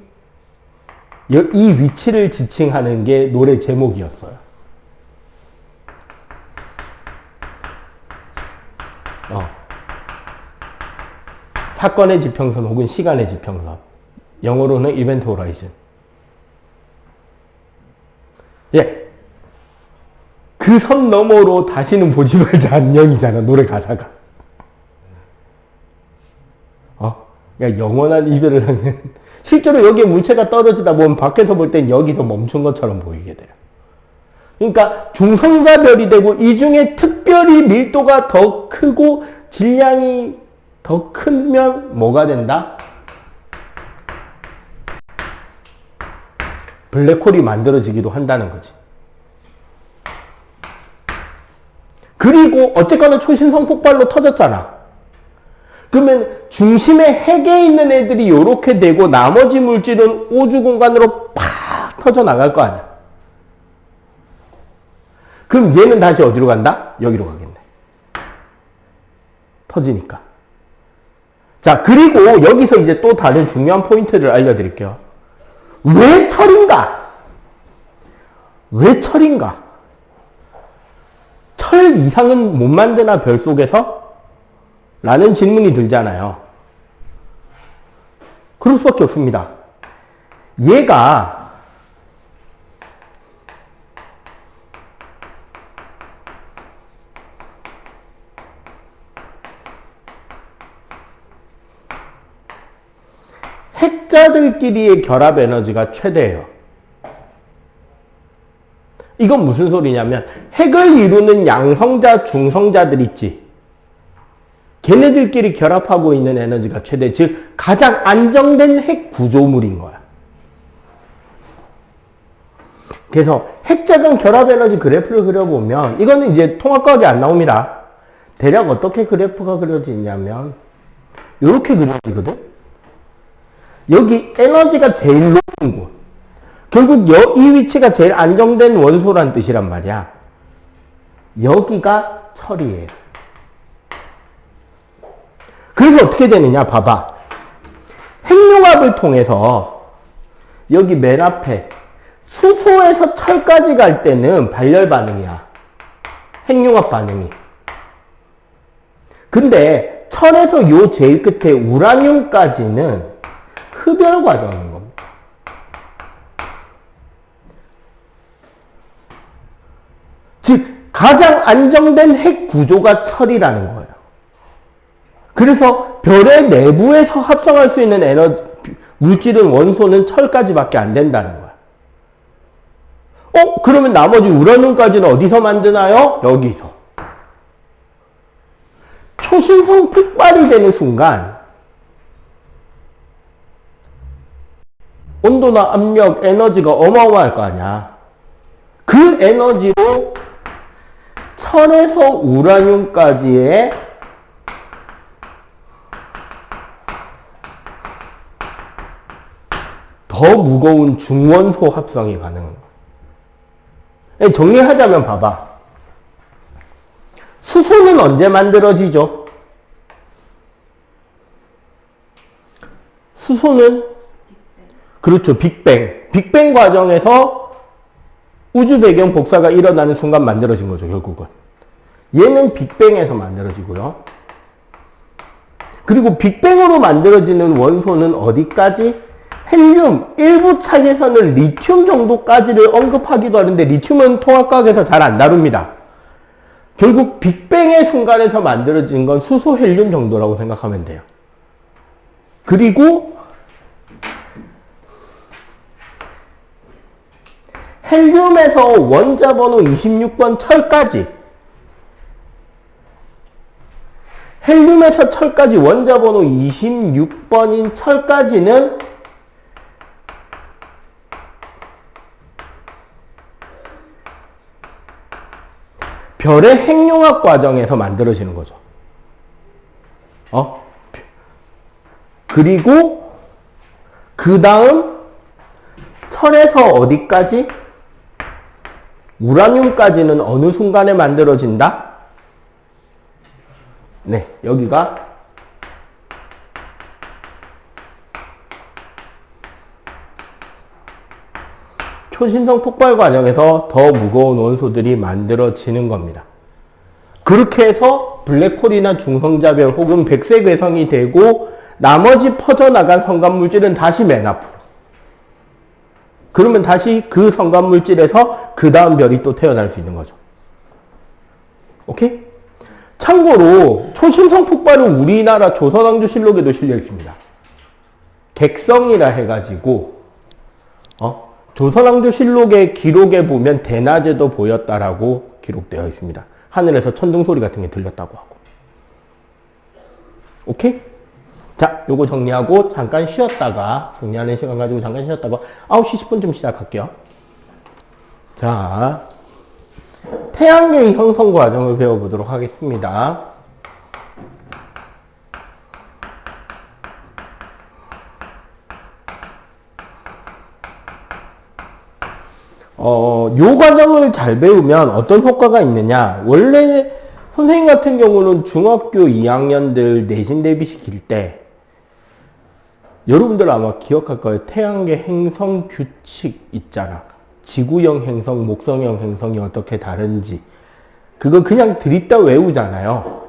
S1: 위치를 지칭하는 게 노래 제목이었어요. 사건의 지평선 혹은 시간의 지평선. 영어로는 이벤트 호라이즌. 예. 그 선 너머로 다시는 보지 말자 안녕이잖아, 노래 가사가. 그러니까 영원한 이별을 하는. 실제로 여기에 물체가 떨어지다 보면 밖에서 볼 땐 여기서 멈춘 것처럼 보이게 돼요. 그러니까 중성자별이 되고 이 중에 특별히 밀도가 더 크고 질량이 더 크면 뭐가 된다? 블랙홀이 만들어지기도 한다는 거지. 그리고 어쨌거나 초신성 폭발로 터졌잖아. 그러면 중심의 핵에 있는 애들이 이렇게 되고 나머지 물질은 우주 공간으로 팍 터져 나갈 거 아니야. 그럼 얘는 다시 어디로 간다? 여기로 가겠네. 터지니까. 자, 그리고 여기서 이제 또 다른 중요한 포인트를 알려드릴게요. 왜 철인가? 왜 철인가? 철 이상은 못 만드나 별 속에서? 라는 질문이 들잖아요. 그럴 수밖에 없습니다. 얘가 핵자들끼리의 결합 에너지가 최대예요. 이건 무슨 소리냐면 핵을 이루는 양성자, 중성자들 있지. 걔네들끼리 결합하고 있는 에너지가 최대, 즉 가장 안정된 핵 구조물인 거야. 그래서 핵자 간 결합 에너지 그래프를 그려보면 이거는 이제 통합과학이 안 나옵니다. 대략 어떻게 그래프가 그려지냐면 이렇게 그려지거든. 여기 에너지가 제일 높은 곳. 결국 이 위치가 제일 안정된 원소란 뜻이란 말이야. 여기가 철이에요. 그래서 어떻게 되느냐 봐봐. 핵융합을 통해서 여기 맨 앞에 수소에서 철까지 갈 때는 발열 반응이야. 핵융합 반응이. 근데 철에서 요 제일 끝에 우라늄까지는 흡열 과정인 겁니다. 즉 가장 안정된 핵 구조가 철이라는 거예요. 그래서 별의 내부에서 합성할 수 있는 에너지, 물질은 원소는 철까지밖에 안 된다는 거야. 그러면 나머지 우라늄까지는 어디서 만드나요? 여기서. 초신성 폭발이 되는 순간 온도나 압력, 에너지가 어마어마할 거 아니야. 그 에너지로 철에서 우라늄까지의 더 무거운 중원소 합성이 가능한 거야. 정리하자면 봐봐. 수소는 언제 만들어지죠? 수소는 그렇죠. 빅뱅. 빅뱅 과정에서 우주 배경 복사가 일어나는 순간 만들어진 거죠, 결국은. 얘는 빅뱅에서 만들어지고요. 그리고 빅뱅으로 만들어지는 원소는 어디까지? 헬륨 일부 차에서는 리튬 정도까지를 언급하기도 하는데 리튬은 통합과학에서 잘 안 다룹니다. 결국 빅뱅의 순간에서 만들어진 건 수소 헬륨 정도라고 생각하면 돼요. 그리고 헬륨에서 원자 번호 26번 철까지, 헬륨에서 철까지 원자 번호 26번인 철까지는 별의 핵융합 과정에서 만들어지는 거죠. 그리고 그 다음 철에서 어디까지? 우라늄까지는 어느 순간에 만들어진다? 네, 여기가 초신성 폭발 과정에서 더 무거운 원소들이 만들어지는 겁니다. 그렇게 해서 블랙홀이나 중성자별 혹은 백색 외성이 되고 나머지 퍼져나간 성간물질은 다시 맨 앞으로. 그러면 다시 그 성간물질에서 그 다음 별이 또 태어날 수 있는 거죠. 오케이? 참고로 초신성 폭발은 우리나라 조선왕조실록에도 실려 있습니다. 객성이라 해가지고 조선왕조실록의 기록에 보면 대낮에도 보였다라고 기록되어 있습니다. 하늘에서 천둥소리 같은 게 들렸다고 하고. 오케이? 자, 요거 정리하고 잠깐 쉬었다가, 정리하는 시간 가지고 잠깐 쉬었다가 9시 10분쯤 시작할게요. 자, 태양계의 형성 과정을 배워보도록 하겠습니다. 요 과정을 잘 배우면 어떤 효과가 있느냐. 원래 선생님 같은 경우는 중학교 2학년들 내신 대비시킬 때 여러분들 아마 기억할 거예요. 태양계 행성 규칙 있잖아. 지구형 행성, 목성형 행성이 어떻게 다른지. 그거 그냥 드립다 외우잖아요.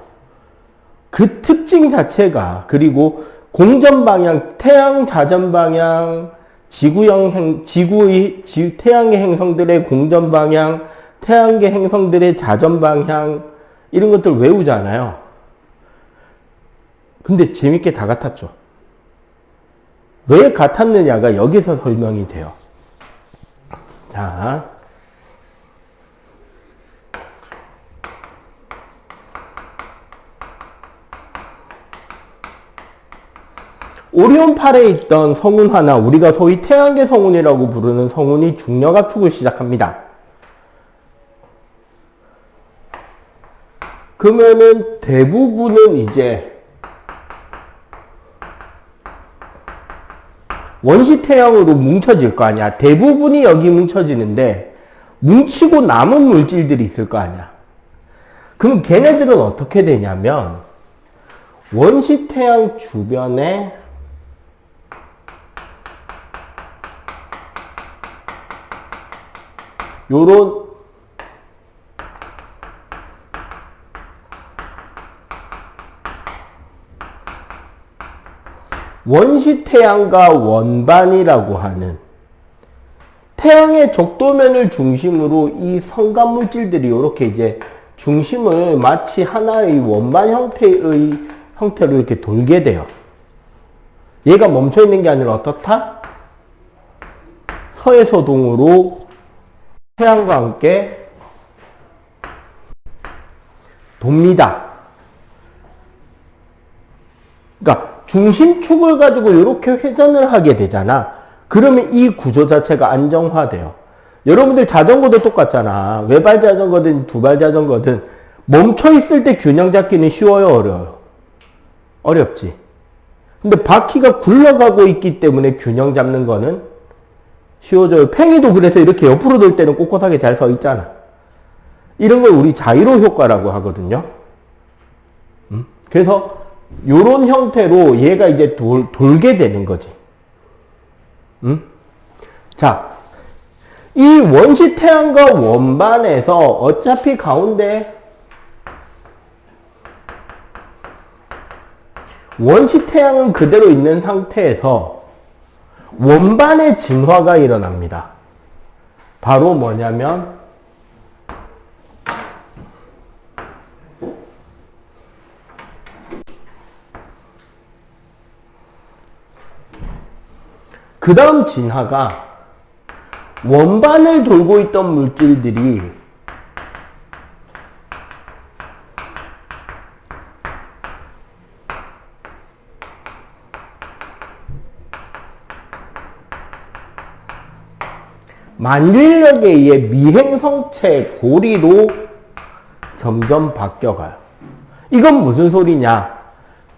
S1: 그 특징 자체가, 그리고 공전 방향, 태양 자전 방향, 태양의 행성들의 공전 방향, 태양계 행성들의 자전 방향, 이런 것들 외우잖아요. 근데 재밌게 다 같았죠. 왜 같았느냐가 여기서 설명이 돼요. 자, 오리온팔에 있던 성운 하나, 우리가 소위 태양계 성운이라고 부르는 성운이 중력 압축을 시작합니다. 그러면은 대부분은 이제 원시 태양으로 뭉쳐질 거 아니야. 대부분이 여기 뭉쳐지는데 뭉치고 남은 물질들이 있을 거 아니야. 그럼 걔네들은 어떻게 되냐면 원시 태양 주변에 요런 원시 태양과 원반이라고 하는 태양의 적도면을 중심으로 이 성간 물질들이 이렇게 이제 중심을 마치 하나의 원반 형태로 이렇게 돌게 돼요. 얘가 멈춰 있는 게 아니라 어떻다? 서에서 동으로 태양과 함께 돕니다. 그러니까 중심축을 가지고 이렇게 회전을 하게 되잖아. 그러면 이 구조 자체가 안정화돼요. 여러분들 자전거도 똑같잖아. 외발 자전거든 두발 자전거든 멈춰 있을 때 균형 잡기는 쉬워요, 어려워요? 어렵지. 근데 바퀴가 굴러가고 있기 때문에 균형 잡는 거는 쉬워져요. 팽이도 그래서 이렇게 옆으로 돌 때는 꼿꼿하게 잘 서 있잖아. 이런 걸 우리 자이로 효과라고 하거든요. 그래서 요런 형태로 얘가 이제 돌게 되는 거지. 자, 이 원시 태양과 원반에서 어차피 가운데 원시 태양은 그대로 있는 상태에서 원반의 진화가 일어납니다. 바로 뭐냐면 그 다음 진화가 원반을 돌고 있던 물질들이 만유인력에 의해 미행성체 고리로 점점 바뀌어가요. 이건 무슨 소리냐?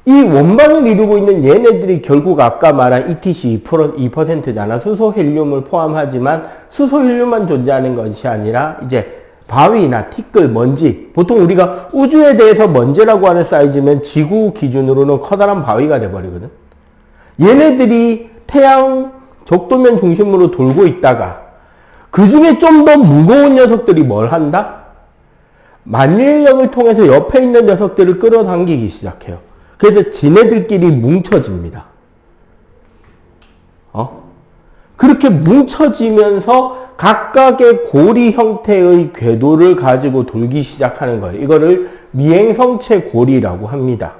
S1: 이 원반을 이루고 있는 얘네들이 결국 아까 말한 ETC 2%잖아. 수소 헬륨을 포함하지만 수소 헬륨만 존재하는 것이 아니라 이제 바위나 티끌, 먼지. 보통 우리가 우주에 대해서 먼지라고 하는 사이즈면 지구 기준으로는 커다란 바위가 돼버리거든. 얘네들이 태양 적도면 중심으로 돌고 있다가 그 중에 좀 더 무거운 녀석들이 뭘 한다? 만유인력을 통해서 옆에 있는 녀석들을 끌어당기기 시작해요. 그래서 지네들끼리 뭉쳐집니다. 그렇게 뭉쳐지면서 각각의 고리 형태의 궤도를 가지고 돌기 시작하는 거예요. 이거를 미행성체 고리라고 합니다.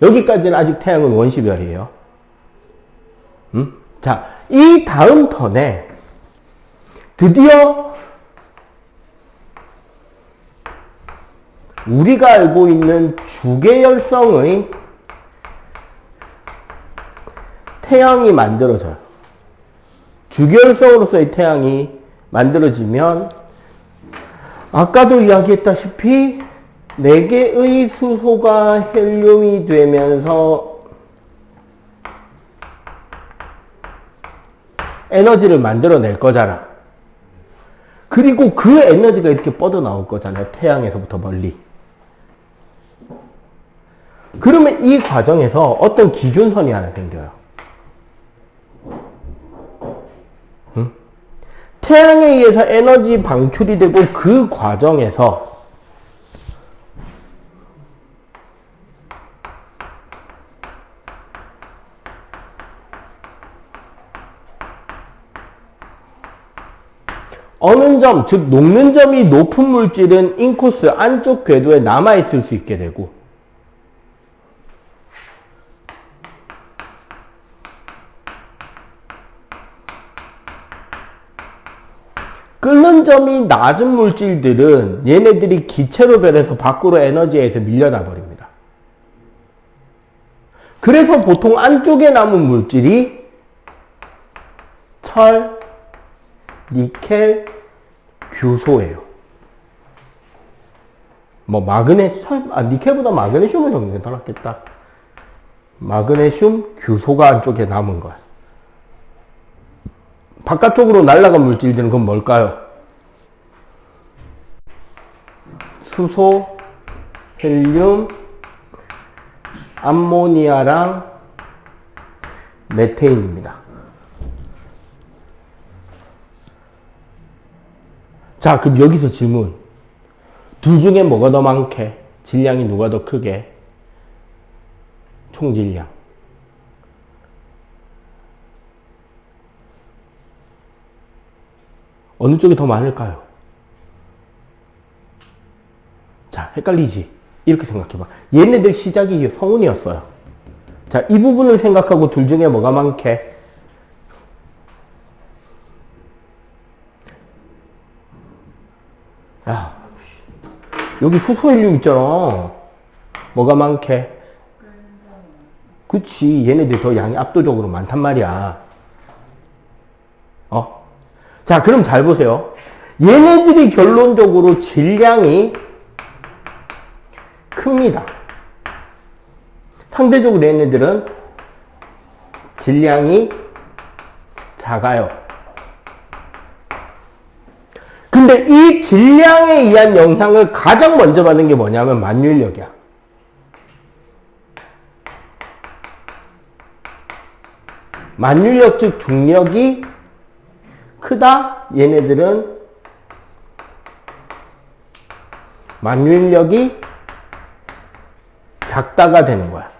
S1: 여기까지는 아직 태양은 원시별이에요. 자, 이 다음 턴에 드디어 우리가 알고 있는 주계열성의 태양이 만들어져요. 주계열성으로서의 태양이 만들어지면 아까도 이야기했다시피 4개의 수소가 헬륨이 되면서 에너지를 만들어낼 거잖아. 그리고 그 에너지가 이렇게 뻗어나올 거잖아요. 태양에서부터 멀리. 그러면 이 과정에서 어떤 기준선이 하나 생겨요. 태양에 의해서 에너지 방출이 되고 그 과정에서 어느 점, 즉 녹는 점이 높은 물질은 인코스 안쪽 궤도에 남아있을 수 있게 되고 끓는 점이 낮은 물질들은 얘네들이 기체로 변해서 밖으로 에너지에서 밀려나 버립니다. 그래서 보통 안쪽에 남은 물질이 철, 니켈, 규소예요. 뭐 니켈보다 마그네슘을 넣는 게 더 낫겠다. 마그네슘, 규소가 안쪽에 남은 거야. 바깥쪽으로 날아간 물질들은 그건 뭘까요? 수소, 헬륨, 암모니아랑 메테인입니다. 자, 그럼 여기서 질문. 둘 중에 뭐가 더 많게? 질량이 누가 더 크게? 총질량. 어느 쪽이 더 많을까요? 자, 헷갈리지? 이렇게 생각해봐. 얘네들 시작이 성운이었어요. 자, 이 부분을 생각하고 둘 중에 뭐가 많게? 야, 여기 수소헬륨 있잖아. 뭐가 많게? 그치, 얘네들 더 양이 압도적으로 많단 말이야. 자, 그럼 잘 보세요. 얘네들이 결론적으로 질량이 큽니다. 상대적으로 얘네들은 질량이 작아요. 근데 이 질량에 의한 영향을 가장 먼저 받는 게 뭐냐면 만유인력이야. 만유인력 즉 중력이 크다? 얘네들은 만유인력이 작다가 되는 거야.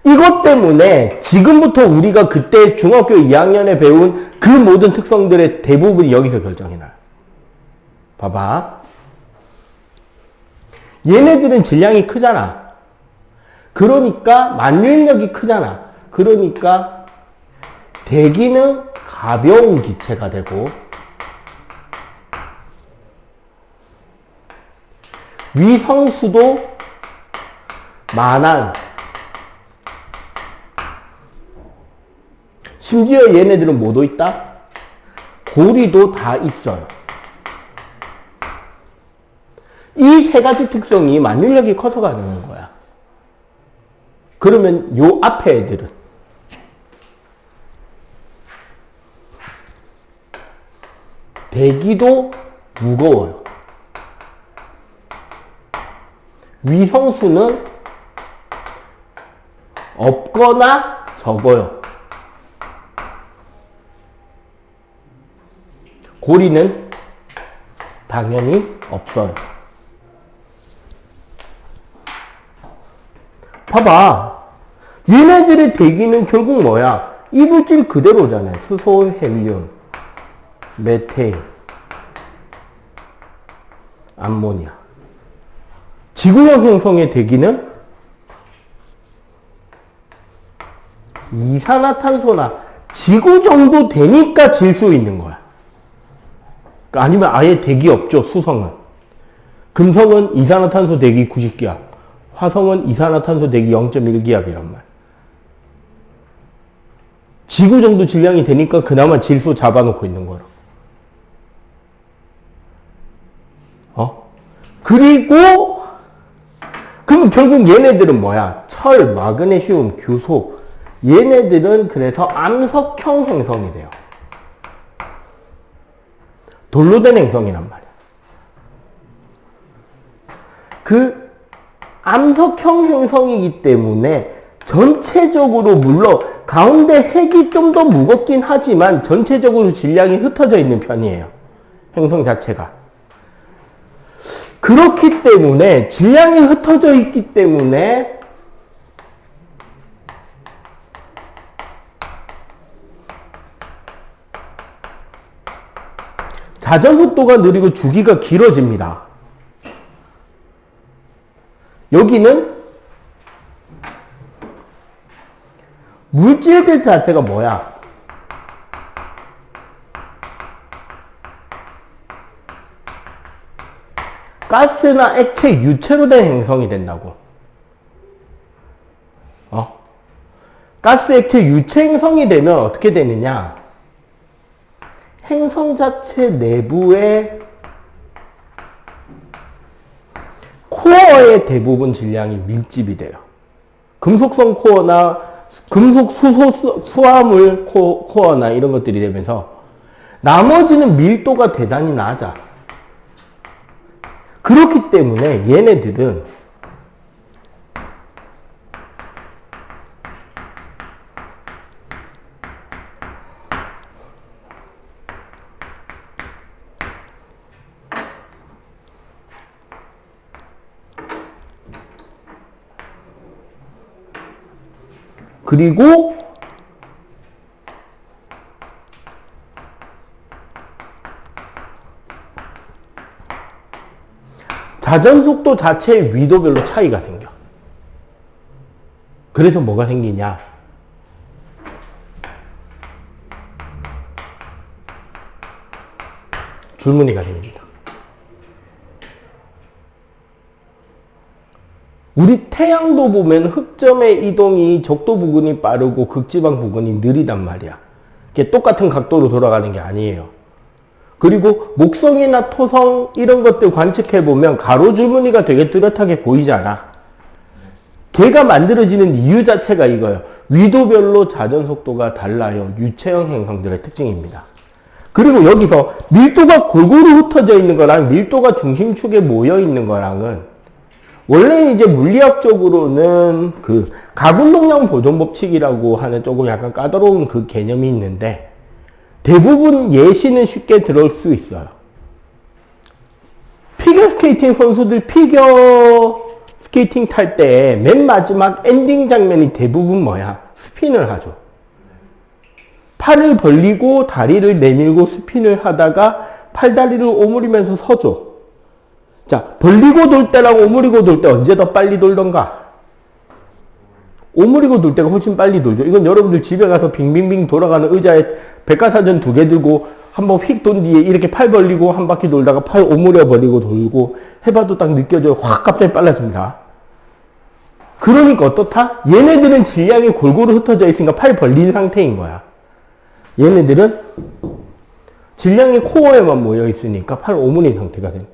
S1: 이것 때문에 지금부터 우리가 그때 중학교 2학년에 배운 그 모든 특성들의 대부분이 여기서 결정이 나요. 봐봐. 얘네들은 질량이 크잖아. 그러니까 만일력이 크잖아. 그러니까 대기는 가벼운 기체가 되고 위성수도 만한, 심지어 얘네들은 뭐도 있다? 고리도 다 있어요. 이 세 가지 특성이 만일력이 커서 가능한 거야. 그러면 요 앞에 애들은 대기도 무거워요. 위성수는 없거나 적어요. 고리는 당연히 없어요. 봐봐. 얘네들의 대기는 결국 뭐야? 이물질 그대로잖아요. 수소, 헬륨, 메테인, 암모니아. 지구형 행성의 대기는 이산화탄소나 지구 정도 되니까 질 수 있는 거야. 아니면 아예 대기 없죠, 수성은. 금성은 이산화탄소 대기 90기압, 화성은 이산화탄소 대기 0.1기압이란 말. 지구 정도 질량이 되니까 그나마 질소 잡아놓고 있는 거라. 그리고 그럼 결국 얘네들은 뭐야? 철, 마그네슘, 규소. 얘네들은 그래서 암석형 행성이 돼요. 돌로 된 행성이란 말이야. 그 암석형 행성이기 때문에 전체적으로 물론 가운데 핵이 좀 더 무겁긴 하지만 전체적으로 질량이 흩어져 있는 편이에요. 행성 자체가. 그렇기 때문에 질량이 흩어져 있기 때문에 자전 속도가 느리고 주기가 길어집니다. 여기는 물질들 자체가 뭐야? 가스나 액체, 유체로 된 행성이 된다고. 가스, 액체, 유체 행성이 되면 어떻게 되느냐? 행성 자체 내부에 코어의 대부분 질량이 밀집이 돼요. 금속성 코어나 금속 수화물 코어나 이런 것들이 되면서 나머지는 밀도가 대단히 낮아. 그렇기 때문에 얘네들은 그리고 자전 속도 자체의 위도별로 차이가 생겨. 그래서 뭐가 생기냐? 줄무늬가 생깁니다. 우리 태양도 보면 흑점의 이동이 적도 부근이 빠르고 극지방 부근이 느리단 말이야. 이게 똑같은 각도로 돌아가는 게 아니에요. 그리고 목성이나 토성 이런 것들 관측해보면 가로줄무늬가 되게 뚜렷하게 보이잖아. 걔가 만들어지는 이유 자체가 이거예요. 위도별로 자전 속도가 달라요. 유체형 행성들의 특징입니다. 그리고 여기서 밀도가 골고루 흩어져 있는 거랑 밀도가 중심축에 모여 있는 거랑은 원래 이제 물리학적으로는 그 가군동량 보존 법칙이라고 하는 조금 약간 까다로운 그 개념이 있는데 대부분 예시는 쉽게 들을 수 있어요. 피겨 스케이팅 선수들 피겨 스케이팅 탈 때 맨 마지막 엔딩 장면이 대부분 뭐야? 스핀을 하죠. 팔을 벌리고 다리를 내밀고 스핀을 하다가 팔다리를 오므리면서 서죠. 자, 벌리고 돌 때랑 오므리고 돌 때 언제 더 빨리 돌던가? 오므리고 돌 때가 훨씬 빨리 돌죠. 이건 여러분들 집에 가서 빙빙빙 돌아가는 의자에 백과사전 2개 들고 한번 휙 돈 뒤에 이렇게 팔 벌리고 한 바퀴 돌다가 팔 오므려 버리고 돌고 해봐도 딱 느껴져요. 확 갑자기 빨라집니다. 그러니까 어떻다? 얘네들은 질량이 골고루 흩어져 있으니까 팔 벌린 상태인 거야. 얘네들은 질량이 코어에만 모여 있으니까 팔 오므린 상태가 돼.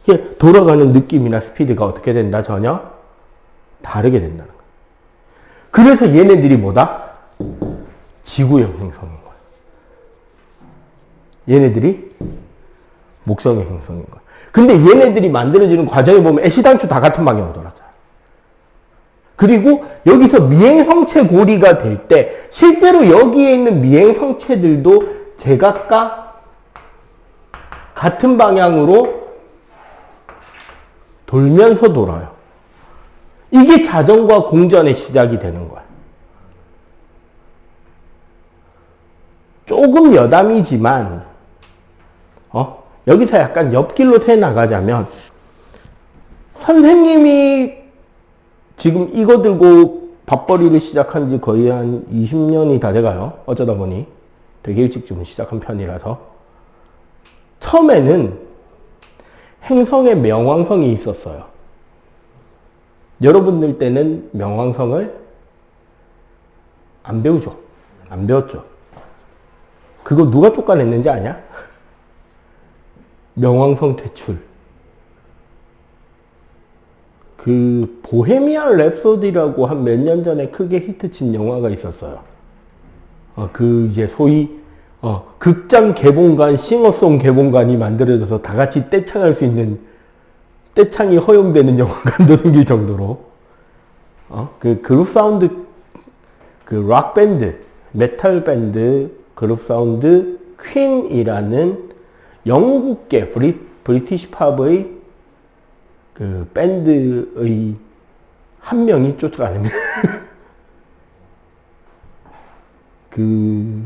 S1: 이게 돌아가는 느낌이나 스피드가 어떻게 된다? 전혀 다르게 된다는 거야. 그래서 얘네들이 뭐다? 지구형 행성인 거야. 얘네들이 목성의 행성인 거야. 근데 얘네들이 만들어지는 과정에 보면 애시당초 다 같은 방향으로 돌아가잖아. 그리고 여기서 미행성체 고리가 될 때 실제로 여기에 있는 미행성체들도 제각각 같은 방향으로 돌면서 돌아요. 이게 자전과 공전의 시작이 되는 거야. 조금 여담이지만 여기서 약간 옆길로 새 나가자면 선생님이 지금 이거 들고 밥벌이를 시작한 지 거의 한 20년이 다 돼가요. 어쩌다 보니 되게 일찍 시작한 편이라서 처음에는 행성에 명왕성이 있었어요. 여러분들 때는 명왕성을 안 배우죠. 안 배웠죠. 그거 누가 쫓아냈는지 아냐? 명왕성 퇴출. 그 보헤미안 랩소디라고 한 몇 년 전에 크게 히트친 영화가 있었어요. 그 이제 소위 극장 개봉관, 싱어송 개봉관이 만들어져서 다 같이 떼창할 수 있는 떼창이 허용되는 영화관도 생길 정도로 그 그룹 사운드, 그 락 밴드, 메탈 밴드 그룹 사운드 퀸이라는 영국계 브리티시 팝의 그 밴드의 한 명이 쫓아가냅니다. 그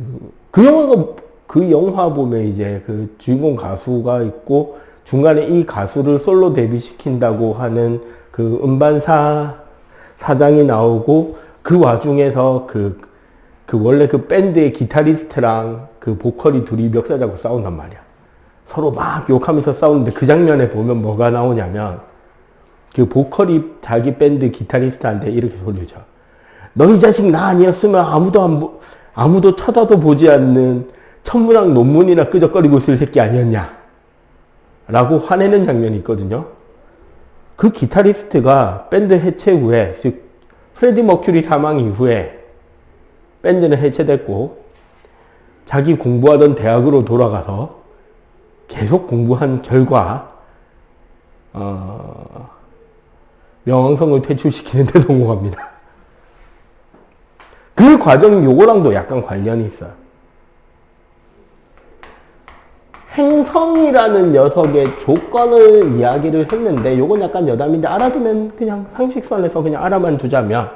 S1: 영화 보면 이제 그 주인공 가수가 있고 중간에 이 가수를 솔로 데뷔시킨다고 하는 그 음반사 사장이 나오고 그 와중에서 그 원래 그 밴드의 기타리스트랑 그 보컬이 둘이 멱살 잡고 싸운단 말이야. 서로 막 욕하면서 싸우는데 그 장면에 보면 뭐가 나오냐면 그 보컬이 자기 밴드 기타리스트한테 이렇게 소리죠. 너 이 자식 나 아니었으면 아무도 쳐다도 보지 않는 천문학 논문이나 끄적거리고 있을 새끼 아니었냐? 라고 화내는 장면이 있거든요. 그 기타리스트가 밴드 해체 후에, 즉 프레디 머큐리 사망 이후에 밴드는 해체됐고 자기 공부하던 대학으로 돌아가서 계속 공부한 결과 명왕성을 퇴출시키는 데 성공합니다. 그 과정이 요거랑도 약간 관련이 있어요. 행성이라는 녀석의 조건을 이야기를 했는데 요건 약간 여담인데 알아두면 그냥 상식선에서 그냥 알아만 두자면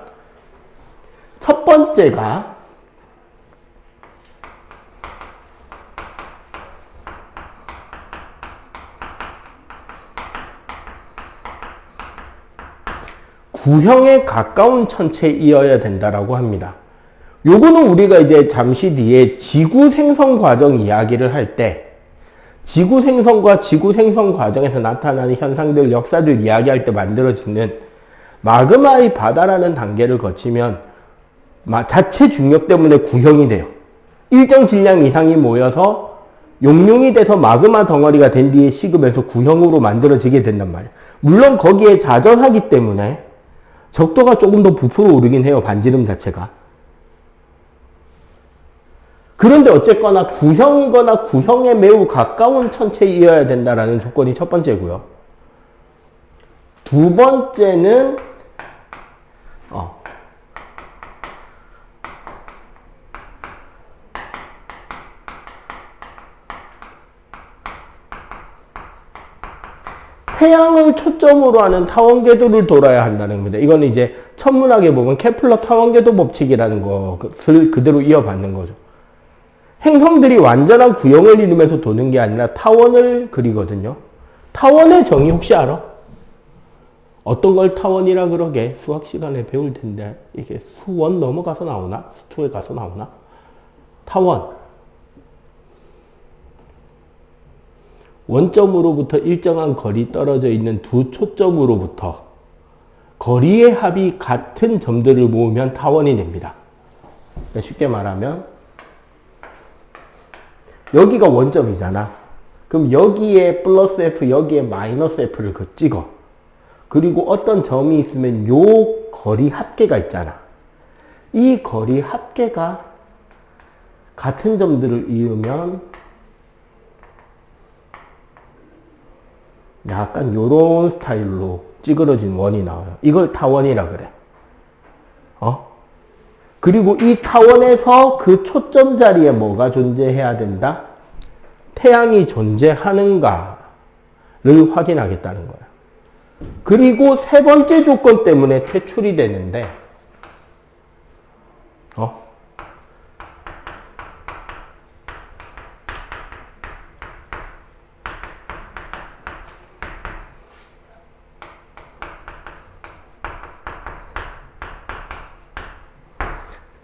S1: 첫 번째가 구형에 가까운 천체이어야 된다라고 합니다. 요거는 우리가 이제 잠시 뒤에 지구 생성 과정 이야기를 할 때 지구 생성과 지구 생성 과정에서 나타나는 현상들, 역사들 이야기할 때 만들어지는 마그마의 바다라는 단계를 거치면 자체 중력 때문에 구형이 돼요. 일정 질량 이상이 모여서 용융이 돼서 마그마 덩어리가 된 뒤에 식으면서 구형으로 만들어지게 된단 말이에요. 물론 거기에 자전하기 때문에 적도가 조금 더 부풀어 오르긴 해요. 반지름 자체가. 그런데 어쨌거나 구형이거나 구형에 매우 가까운 천체이어야 된다라는 조건이 첫 번째고요. 두 번째는 태양을 초점으로 하는 타원 궤도를 돌아야 한다는 겁니다. 이거는 이제 천문학에 보면 케플러 타원 궤도 법칙이라는 것을 그대로 이어받는 거죠. 행성들이 완전한 구형을 이루면서 도는 게 아니라 타원을 그리거든요. 타원의 정의 혹시 알아? 어떤 걸 타원이라 그러게? 수학 시간에 배울 텐데 이게 수1 넘어가서 나오나? 수2에 가서 나오나? 타원. 원점으로부터 일정한 거리 떨어져 있는 두 초점으로부터 거리의 합이 같은 점들을 모으면 타원이 됩니다. 쉽게 말하면 여기가 원점이잖아. 그럼 여기에 플러스 F, 여기에 마이너스 F를 찍어. 그리고 어떤 점이 있으면 요 거리 합계가 있잖아. 이 거리 합계가 같은 점들을 이으면 약간 요런 스타일로 찌그러진 원이 나와요. 이걸 타원이라 그래. 그리고 이 타원에서 그 초점 자리에 뭐가 존재해야 된다? 태양이 존재하는가를 확인하겠다는 거야. 그리고 세 번째 조건 때문에 퇴출이 되는데,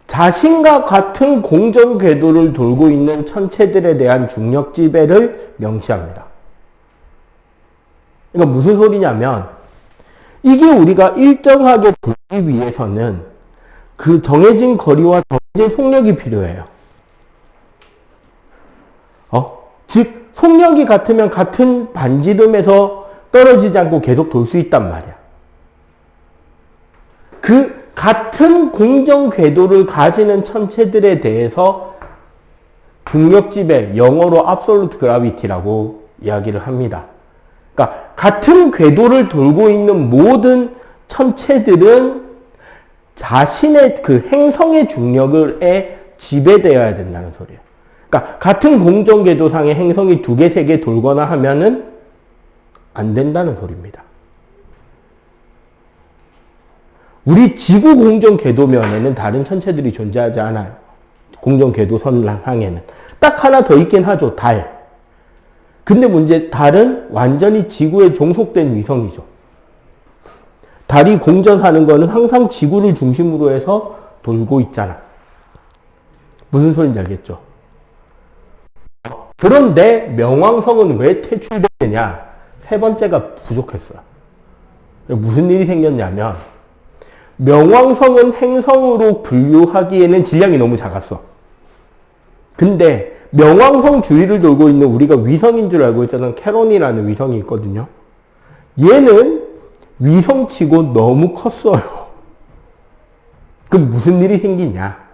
S1: 자신과 같은 공전 궤도를 돌고 있는 천체들에 대한 중력 지배를 명시합니다. 그러니까 무슨 소리냐면 이게 우리가 일정하게 돌기 위해서는 그 정해진 거리와 정해진 속력이 필요해요. 즉 속력이 같으면 같은 반지름에서 떨어지지 않고 계속 돌 수 있단 말이야. 그 같은 공전 궤도를 가지는 천체들에 대해서 중력 지배, 영어로 absolute gravity라고 이야기를 합니다. 그러니까 같은 궤도를 돌고 있는 모든 천체들은 자신의 그 행성의 중력에 지배되어야 된다는 소리예요. 그러니까 같은 공전 궤도상의 행성이 2개, 3개 돌거나 하면은 안 된다는 소리입니다. 우리 지구 공전 궤도면에는 다른 천체들이 존재하지 않아요. 공전 궤도선상에는. 딱 하나 더 있긴 하죠. 달. 근데 문제, 달은 완전히 지구에 종속된 위성이죠. 달이 공전하는 거는 항상 지구를 중심으로 해서 돌고 있잖아. 무슨 소리인지 알겠죠? 그런데 명왕성은 왜 퇴출되느냐? 세 번째가 부족했어요. 무슨 일이 생겼냐면 명왕성은 행성으로 분류하기에는 질량이 너무 작았어. 근데 명왕성 주위를 돌고 있는 우리가 위성인 줄 알고 있었던 캐론이라는 위성이 있거든요. 얘는 위성치고 너무 컸어요. 그럼 무슨 일이 생기냐?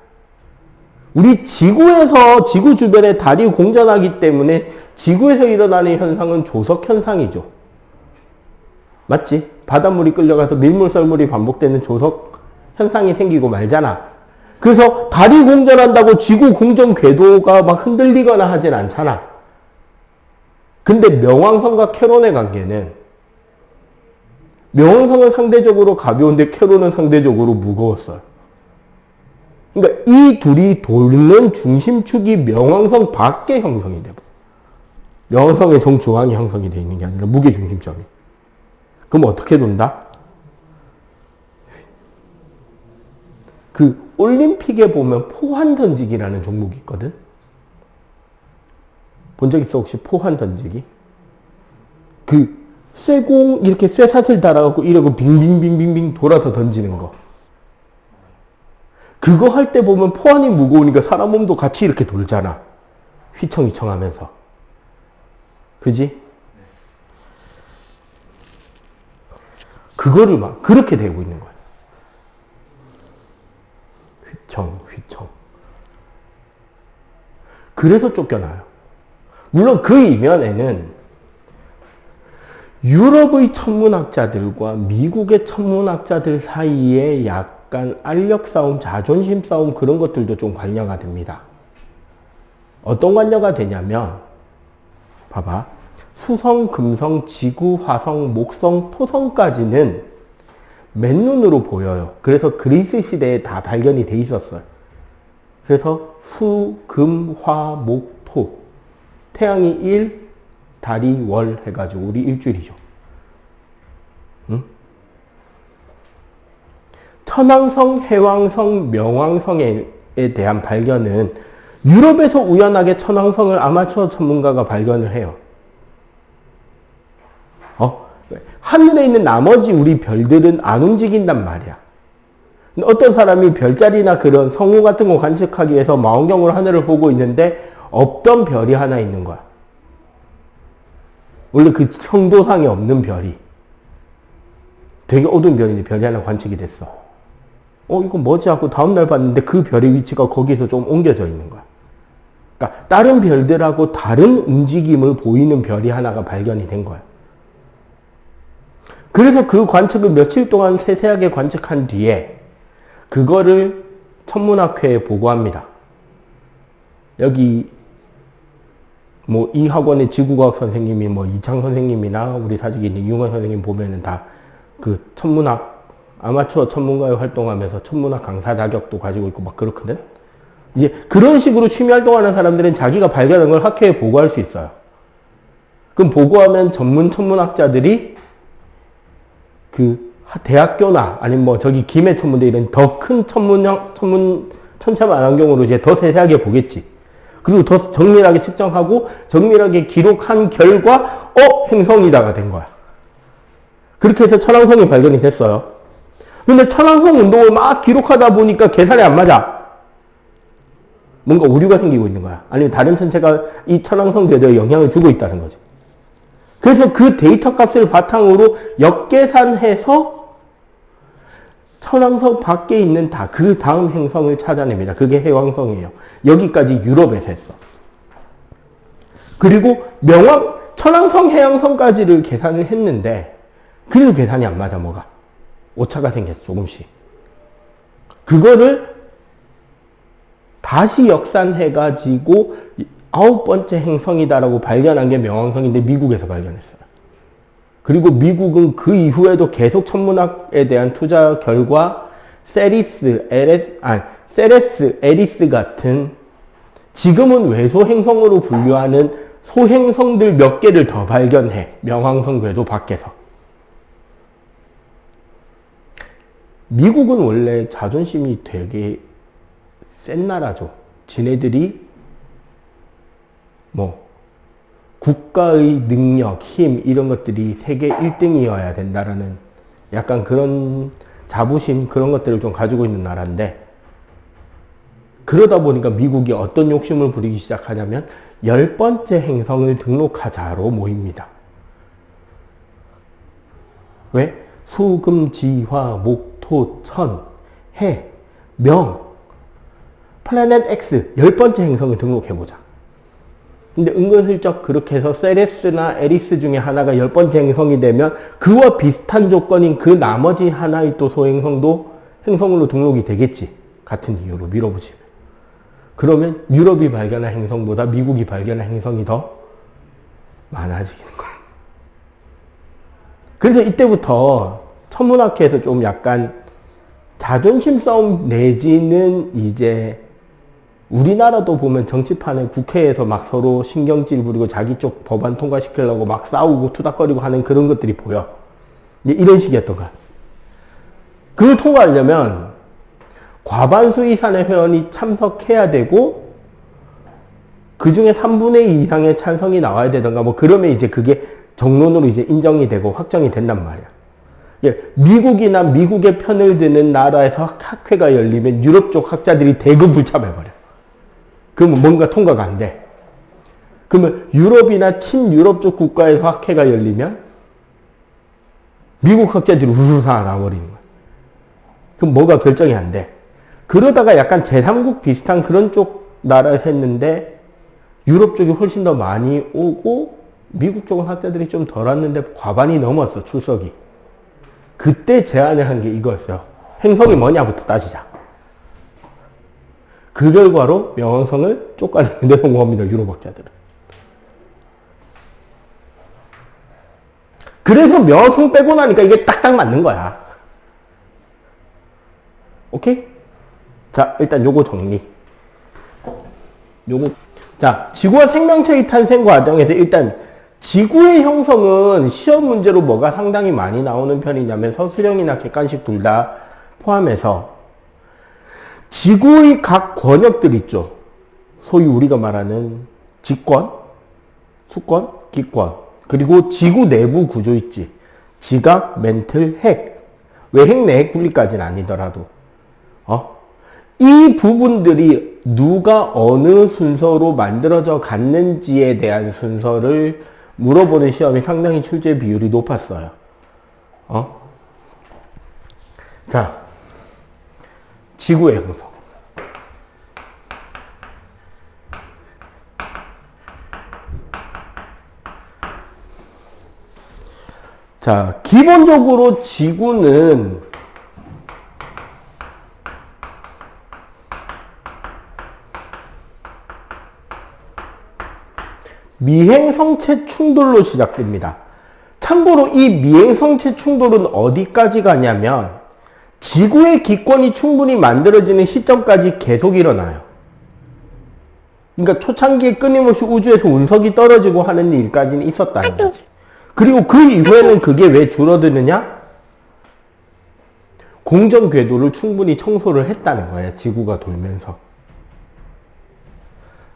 S1: 우리 지구에서, 지구 주변에 달이 공전하기 때문에 지구에서 일어나는 현상은 조석 현상이죠. 맞지? 바닷물이 끌려가서 밀물 썰물이 반복되는 조석 현상이 생기고 말잖아. 그래서 달이 공전한다고 지구 공전 궤도가 막 흔들리거나 하진 않잖아. 근데 명왕성과 캐론의 관계는 명왕성은 상대적으로 가벼운데 캐론은 상대적으로 무거웠어요. 그러니까 이 둘이 도는 중심축이 명왕성 밖의 형성이 되고 명왕성의 정중앙이 형성이 되어 있는 게 아니라 무게중심점이. 그럼 어떻게 돈다? 그 올림픽에 보면 포환 던지기라는 종목이 있거든? 본 적 있어 혹시 포환 던지기? 그 쇠공 이렇게 쇠사슬 달아갖고 이러고 빙빙빙빙빙 돌아서 던지는 거. 그거 할 때 보면 포환이 무거우니까 사람 몸도 같이 이렇게 돌잖아. 휘청휘청 하면서. 그지? 그거를 막 그렇게 되고 있는 거야. 휘청. 그래서 쫓겨나요. 물론 그 이면에는 유럽의 천문학자들과 미국의 천문학자들 사이에 약간 알력 싸움, 자존심 싸움 그런 것들도 좀 관여가 됩니다. 어떤 관여가 되냐면 봐봐. 수성, 금성, 지구, 화성, 목성, 토성까지는 맨눈으로 보여요. 그래서 그리스 시대에 다 발견이 돼 있었어요. 그래서 수, 금, 화, 목, 토. 태양이 일, 달이 월 해가지고 우리 일주일이죠. 응? 천왕성, 해왕성, 명왕성에 대한 발견은 유럽에서 우연하게 천왕성을 아마추어 전문가가 발견을 해요. 하늘에 있는 나머지 우리 별들은 안 움직인단 말이야. 어떤 사람이 별자리나 그런 성우 같은 거 관측하기 위해서 망원경으로 하늘을 보고 있는데 없던 별이 하나 있는 거야. 원래 그 성도상에 없는 별이. 되게 어두운 별인데 별이 하나 관측이 됐어. 이거 뭐지? 하고 다음날 봤는데 그 별의 위치가 거기서 좀 옮겨져 있는 거야. 그러니까 다른 별들하고 다른 움직임을 보이는 별이 하나가 발견이 된 거야. 그래서 그 관측을 며칠 동안 세세하게 관측한 뒤에 그거를 천문학회에 보고합니다. 여기 뭐 이 학원의 지구과학 선생님이 뭐 이창 선생님이나 우리 사직에 있는 이용환 선생님 보면은 다 그 천문학 아마추어 천문가에 활동하면서 천문학 강사 자격도 가지고 있고 막 그렇거든. 이제 그런 식으로 취미 활동하는 사람들은 자기가 발견한 걸 학회에 보고할 수 있어요. 그럼 보고하면 전문 천문학자들이 그 대학교나 아니면 뭐 저기 김해 천문대 이런 더 큰 천체망원경으로 이제 더 세세하게 보겠지. 그리고 더 정밀하게 측정하고 정밀하게 기록한 결과 행성이다가 된 거야. 그렇게 해서 천왕성이 발견이 됐어요. 근데 천왕성 운동을 막 기록하다 보니까 계산이 안 맞아. 뭔가 오류가 생기고 있는 거야. 아니면 다른 천체가 이 천왕성 궤도에 영향을 주고 있다는 거지. 그래서 그 데이터 값을 바탕으로 역계산해서 천왕성 밖에 있는 그 다음 행성을 찾아냅니다. 그게 해왕성이에요. 여기까지 유럽에서 했어. 그리고 천왕성, 해왕성까지를 계산을 했는데 그래도 계산이 안 맞아. 뭐가 오차가 생겼어. 조금씩. 그거를 다시 역산해가지고 9번째 행성이다라고 발견한 게 명왕성인데 미국에서 발견했어요. 그리고 미국은 그 이후에도 계속 천문학에 대한 투자 결과 세레스, 에리스 같은 지금은 외소 행성으로 분류하는 소행성들 몇 개를 더 발견해. 명왕성 궤도 밖에서. 미국은 원래 자존심이 되게 센 나라죠. 지네들이 뭐 국가의 능력, 힘 이런 것들이 세계 1등이어야 된다라는 약간 그런 자부심 그런 것들을 좀 가지고 있는 나라인데 그러다 보니까 미국이 어떤 욕심을 부리기 시작하냐면 10번째 행성을 등록하자로 모입니다. 왜? 수, 금, 지, 화, 목, 토, 천, 해, 명, 플래닛 X 10번째 행성을 등록해보자. 근데 은근슬쩍 그렇게 해서 세레스나 에리스 중에 하나가 10번째 행성이 되면 그와 비슷한 조건인 그 나머지 하나의 또 소행성도 행성으로 등록이 되겠지. 같은 이유로 밀어붙이면. 그러면 유럽이 발견한 행성보다 미국이 발견한 행성이 더 많아지는 거야. 그래서 이때부터 천문학회에서 좀 약간 자존심 싸움 내지는 이제 우리나라도 보면 정치판에 국회에서 막 서로 신경질 부리고 자기 쪽 법안 통과시키려고 막 싸우고 투닥거리고 하는 그런 것들이 보여. 이제 이런 식이었던 거야. 그걸 통과하려면 과반수 이상의 회원이 참석해야 되고 그 중에 3분의 2 이상의 찬성이 나와야 되던가 뭐 그러면 이제 그게 정론으로 이제 인정이 되고 확정이 된단 말이야. 예, 미국이나 미국의 편을 드는 나라에서 학회가 열리면 유럽 쪽 학자들이 대거 불참해버려. 그러면 뭔가 통과가 안 돼. 그러면 유럽이나 친유럽 쪽 국가에서 학회가 열리면 미국 학자들이 우르르 다 나와버리는 거야. 그럼 뭐가 결정이 안 돼. 그러다가 약간 제3국 비슷한 그런 쪽 나라에서 했는데 유럽 쪽이 훨씬 더 많이 오고 미국 쪽은 학자들이 좀 덜 왔는데 과반이 넘었어, 출석이. 그때 제안을 한 게 이거였어요. 행성이 뭐냐부터 따지자. 그 결과로 명왕성을 쫓아내는 데 성공합니다. 유럽 학자들은. 그래서 명성 빼고 나니까 이게 딱딱 맞는 거야. 오케이? 자, 일단 요거 정리. 요거. 자, 지구와 생명체의 탄생 과정에서 일단 지구의 형성은 시험 문제로 뭐가 상당히 많이 나오는 편이냐면 서술형이나 객관식 둘 다 포함해서 지구의 각 권역들 있죠. 소위 우리가 말하는 직권, 수권, 기권, 그리고 지구 내부 구조 있지. 지각, 멘틀, 핵. 외핵, 내핵 분리까지는 아니더라도 이 부분들이 누가 어느 순서로 만들어져 갔는지에 대한 순서를 물어보는 시험이 상당히 출제 비율이 높았어요. 자, 지구의 형성. 자, 기본적으로 지구는 미행성체 충돌로 시작됩니다. 참고로 이 미행성체 충돌은 어디까지 가냐면 지구의 기권이 충분히 만들어지는 시점까지 계속 일어나요. 그러니까 초창기에 끊임없이 우주에서 운석이 떨어지고 하는 일까지는 있었다는 거지. 그리고 그 이후에는 그게 왜 줄어드느냐? 공전 궤도를 충분히 청소를 했다는 거야, 지구가 돌면서.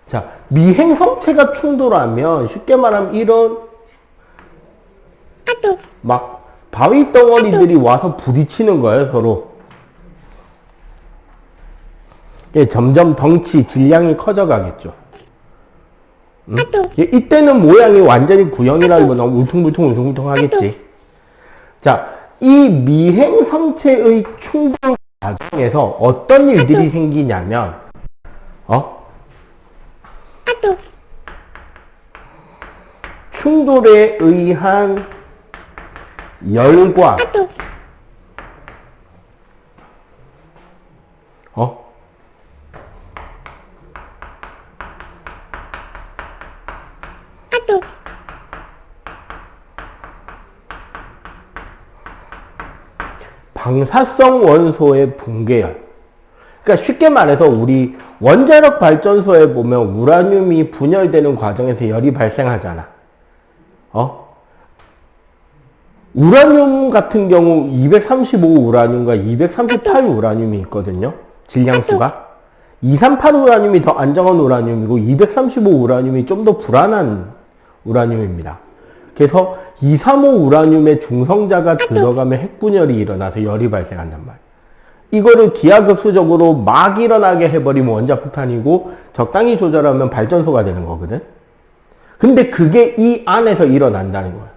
S1: 자, 미행성체가 충돌하면 쉽게 말하면 이런 막 바위 덩어리들이 와서 부딪히는 거예요, 서로. 예, 점점 덩치, 질량이 커져가겠죠. 예, 이때는 모양이 완전히 구형이라기보다 울퉁불퉁 하겠지. 자, 이 미행성체의 충돌 과정에서 어떤 일들이 생기냐면, 충돌에 의한 열과 방사성 원소의 붕괴열. 그러니까 쉽게 말해서 우리 원자력 발전소에 보면 우라늄이 분열되는 과정에서 열이 발생하잖아. 우라늄 같은 경우 235 우라늄과 238 우라늄이 있거든요. 질량수가. 238 우라늄이 더 안정한 우라늄이고 235 우라늄이 좀 더 불안한 우라늄입니다. 그래서 235 우라늄의 중성자가 들어가면 핵분열이 일어나서 열이 발생한단 말이에요. 이거를 기하급수적으로 막 일어나게 해버리면 원자폭탄이고 적당히 조절하면 발전소가 되는 거거든. 근데 그게 이 안에서 일어난다는 거예요.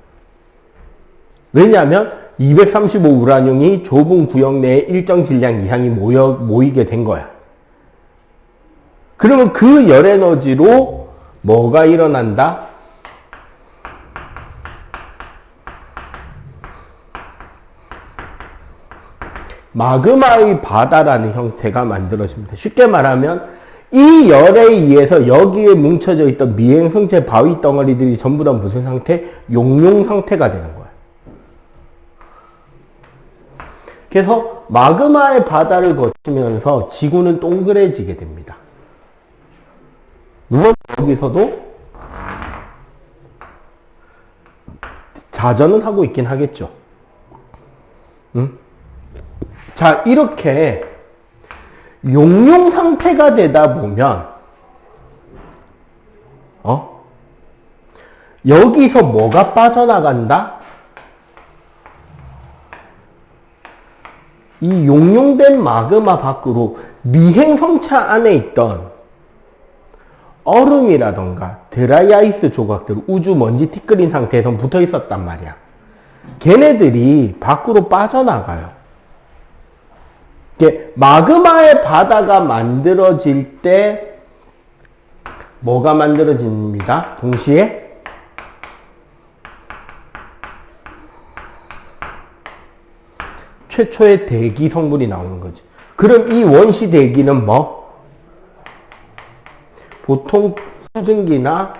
S1: 왜냐하면 235 우라늄이 좁은 구역 내에 일정 질량 이상이 모이게 된 거야. 그러면 그 열 에너지로 뭐가 일어난다? 마그마의 바다라는 형태가 만들어집니다. 쉽게 말하면 이 열에 의해서 여기에 뭉쳐져 있던 미행성체 바위 덩어리들이 전부 다 무슨 상태? 용융 상태가 되는 거예요. 그래서 마그마의 바다를 거치면서 지구는 동그래지게 됩니다. 물론 여기서도 자전은 하고 있긴 하겠죠. 자, 이렇게 용융 상태가 되다 보면 여기서 뭐가 빠져나간다? 이 용융된 마그마 밖으로 미행성체 안에 있던 얼음이라던가 드라이아이스 조각들, 우주 먼지 티끌인 상태에서 붙어 있었단 말이야. 걔네들이 밖으로 빠져나가요. 마그마의 바다가 만들어질 때 뭐가 만들어집니다? 동시에 최초의 대기 성분이 나오는 거지. 그럼 이 원시 대기는 뭐? 보통 수증기나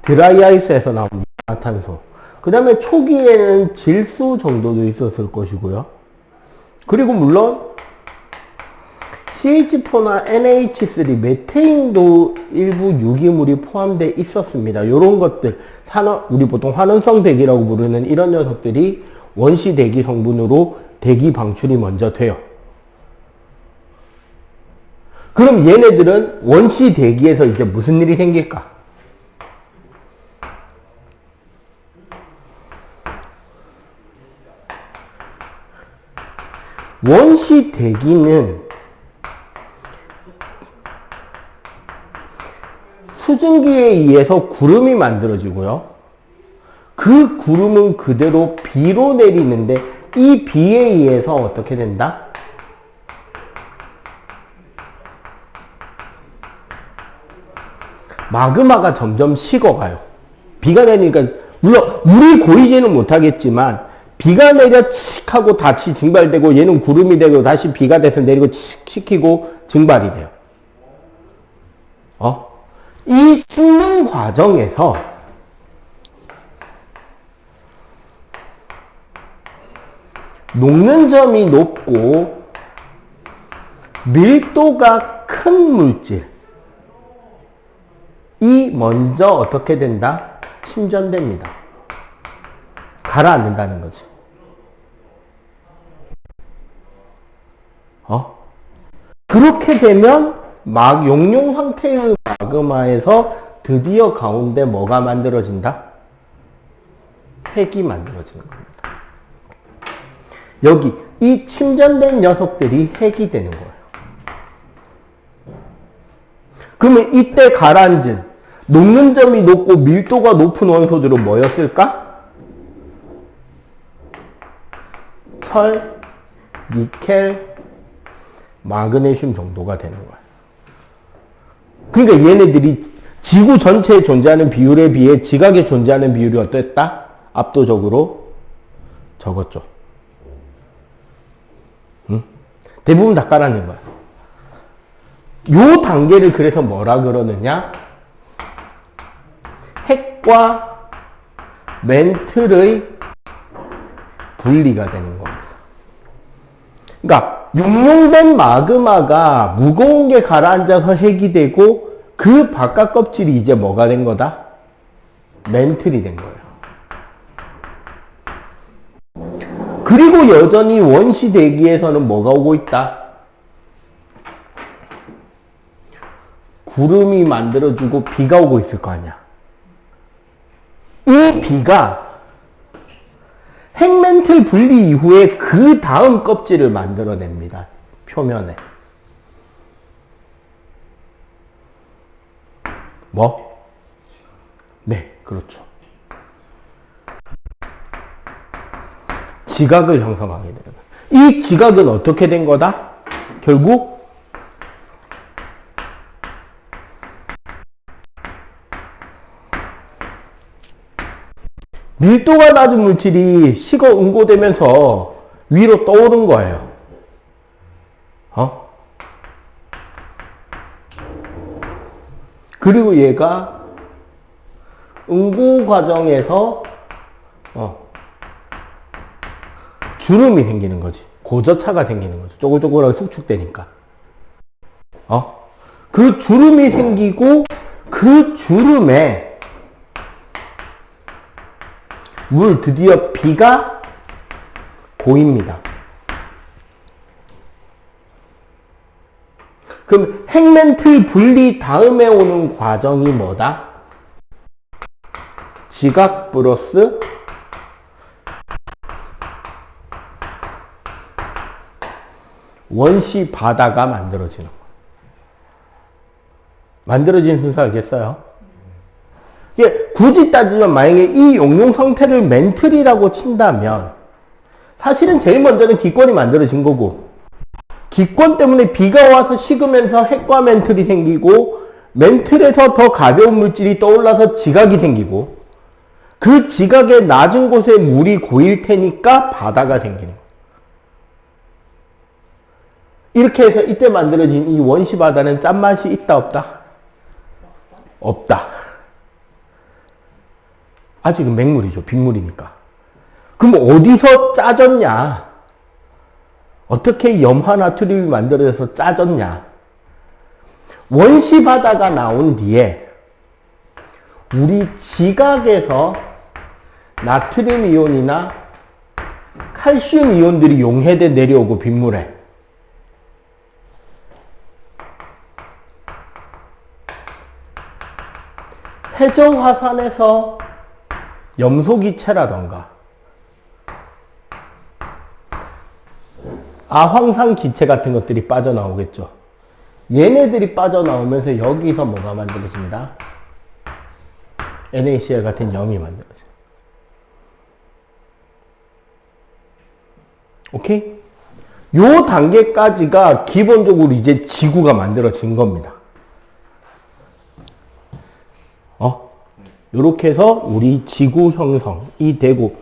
S1: 드라이아이스에서 나오는 이산화탄소. 그 다음에 초기에는 질소 정도도 있었을 것이고요. 그리고 물론 CH4나 NH3, 메테인도 일부 유기물이 포함되어 있었습니다. 이런 것들, 우리 보통 환원성 대기라고 부르는 이런 녀석들이 원시 대기 성분으로 대기 방출이 먼저 돼요. 그럼 얘네들은 원시 대기에서 이제 무슨 일이 생길까? 원시 대기는 수증기에 의해서 구름이 만들어지고요. 그 구름은 그대로 비로 내리는데 이 비에 의해서 어떻게 된다? 마그마가 점점 식어가요. 비가 내리니까 물론 물이 고이지는 못하겠지만 비가 내려 칙 하고 다시 증발되고 얘는 구름이 되고 다시 비가 돼서 내리고 칙 식히고 증발이 돼요. 이 식는 과정에서 녹는 점이 높고 밀도가 큰 물질이 먼저 어떻게 된다? 침전됩니다. 가라앉는다는 거지. 그렇게 되면 용융 상태의 마그마에서 드디어 가운데 뭐가 만들어진다? 핵이 만들어지는 겁니다. 여기 이 침전된 녀석들이 핵이 되는 거예요. 그러면 이때 가라앉은 녹는 점이 높고 밀도가 높은 원소들은 뭐였을까? 철, 니켈, 마그네슘 정도가 되는 거예요. 그러니까 얘네들이 지구 전체에 존재하는 비율에 비해 지각에 존재하는 비율이 어땠다? 압도적으로 적었죠. 대부분 다 깔아낸 거야. 요 단계를 그래서 뭐라 그러느냐? 핵과 멘틀의 분리가 되는 겁니다. 그러니까 육룡된 마그마가 무거운 게 가라앉아서 핵이 되고 그 바깥 껍질이 이제 뭐가 된 거다? 멘틀이 된 거예요. 그리고 여전히 원시 대기에서는 뭐가 오고 있다? 구름이 만들어지고 비가 오고 있을 거 아니야. 이 비가 핵멘틀 분리 이후에 그 다음 껍질을 만들어냅니다. 표면에. 뭐? 네, 그렇죠. 지각을 형성하게 되는 거예요. 이 지각은 어떻게 된 거다? 결국 밀도가 낮은 물질이 식어 응고되면서 위로 떠오른 거예요. 그리고 얘가 응고 과정에서 주름이 생기는 거지. 고저차가 생기는 거죠. 쪼글쪼글하게 수축되니까. 그 주름이 생기고 그 주름에 드디어 비가 고입니다. 그럼 핵멘틀 분리 다음에 오는 과정이 뭐다? 지각 플러스 원시 바다가 만들어지는 거예요. 만들어진 순서 알겠어요? 이게 굳이 따지면 만약에 이 용융 상태를 멘틀이라고 친다면 사실은 제일 먼저는 기권이 만들어진 거고 기권 때문에 비가 와서 식으면서 핵과 멘틀이 생기고 멘틀에서 더 가벼운 물질이 떠올라서 지각이 생기고 그 지각의 낮은 곳에 물이 고일 테니까 바다가 생기는 거예요. 이렇게 해서 이때 만들어진 이 원시 바다는 짠맛이 있다 없다? 없다. 아직은 맹물이죠. 빗물이니까. 그럼 어디서 짜졌냐? 어떻게 염화나트륨이 만들어져서 짜졌냐? 원시바다가 나온 뒤에 우리 지각에서 나트륨 이온이나 칼슘 이온들이 용해돼 내려오고 빗물에 해저 화산에서 염소기체라던가 아황산 기체 같은 것들이 빠져나오겠죠. 얘네들이 빠져나오면서 여기서 뭐가 만들어집니다? NaCl 같은 염이 만들어져요. 오케이? 요 단계까지가 기본적으로 이제 지구가 만들어진 겁니다. 요렇게 해서 우리 지구 형성이 되고,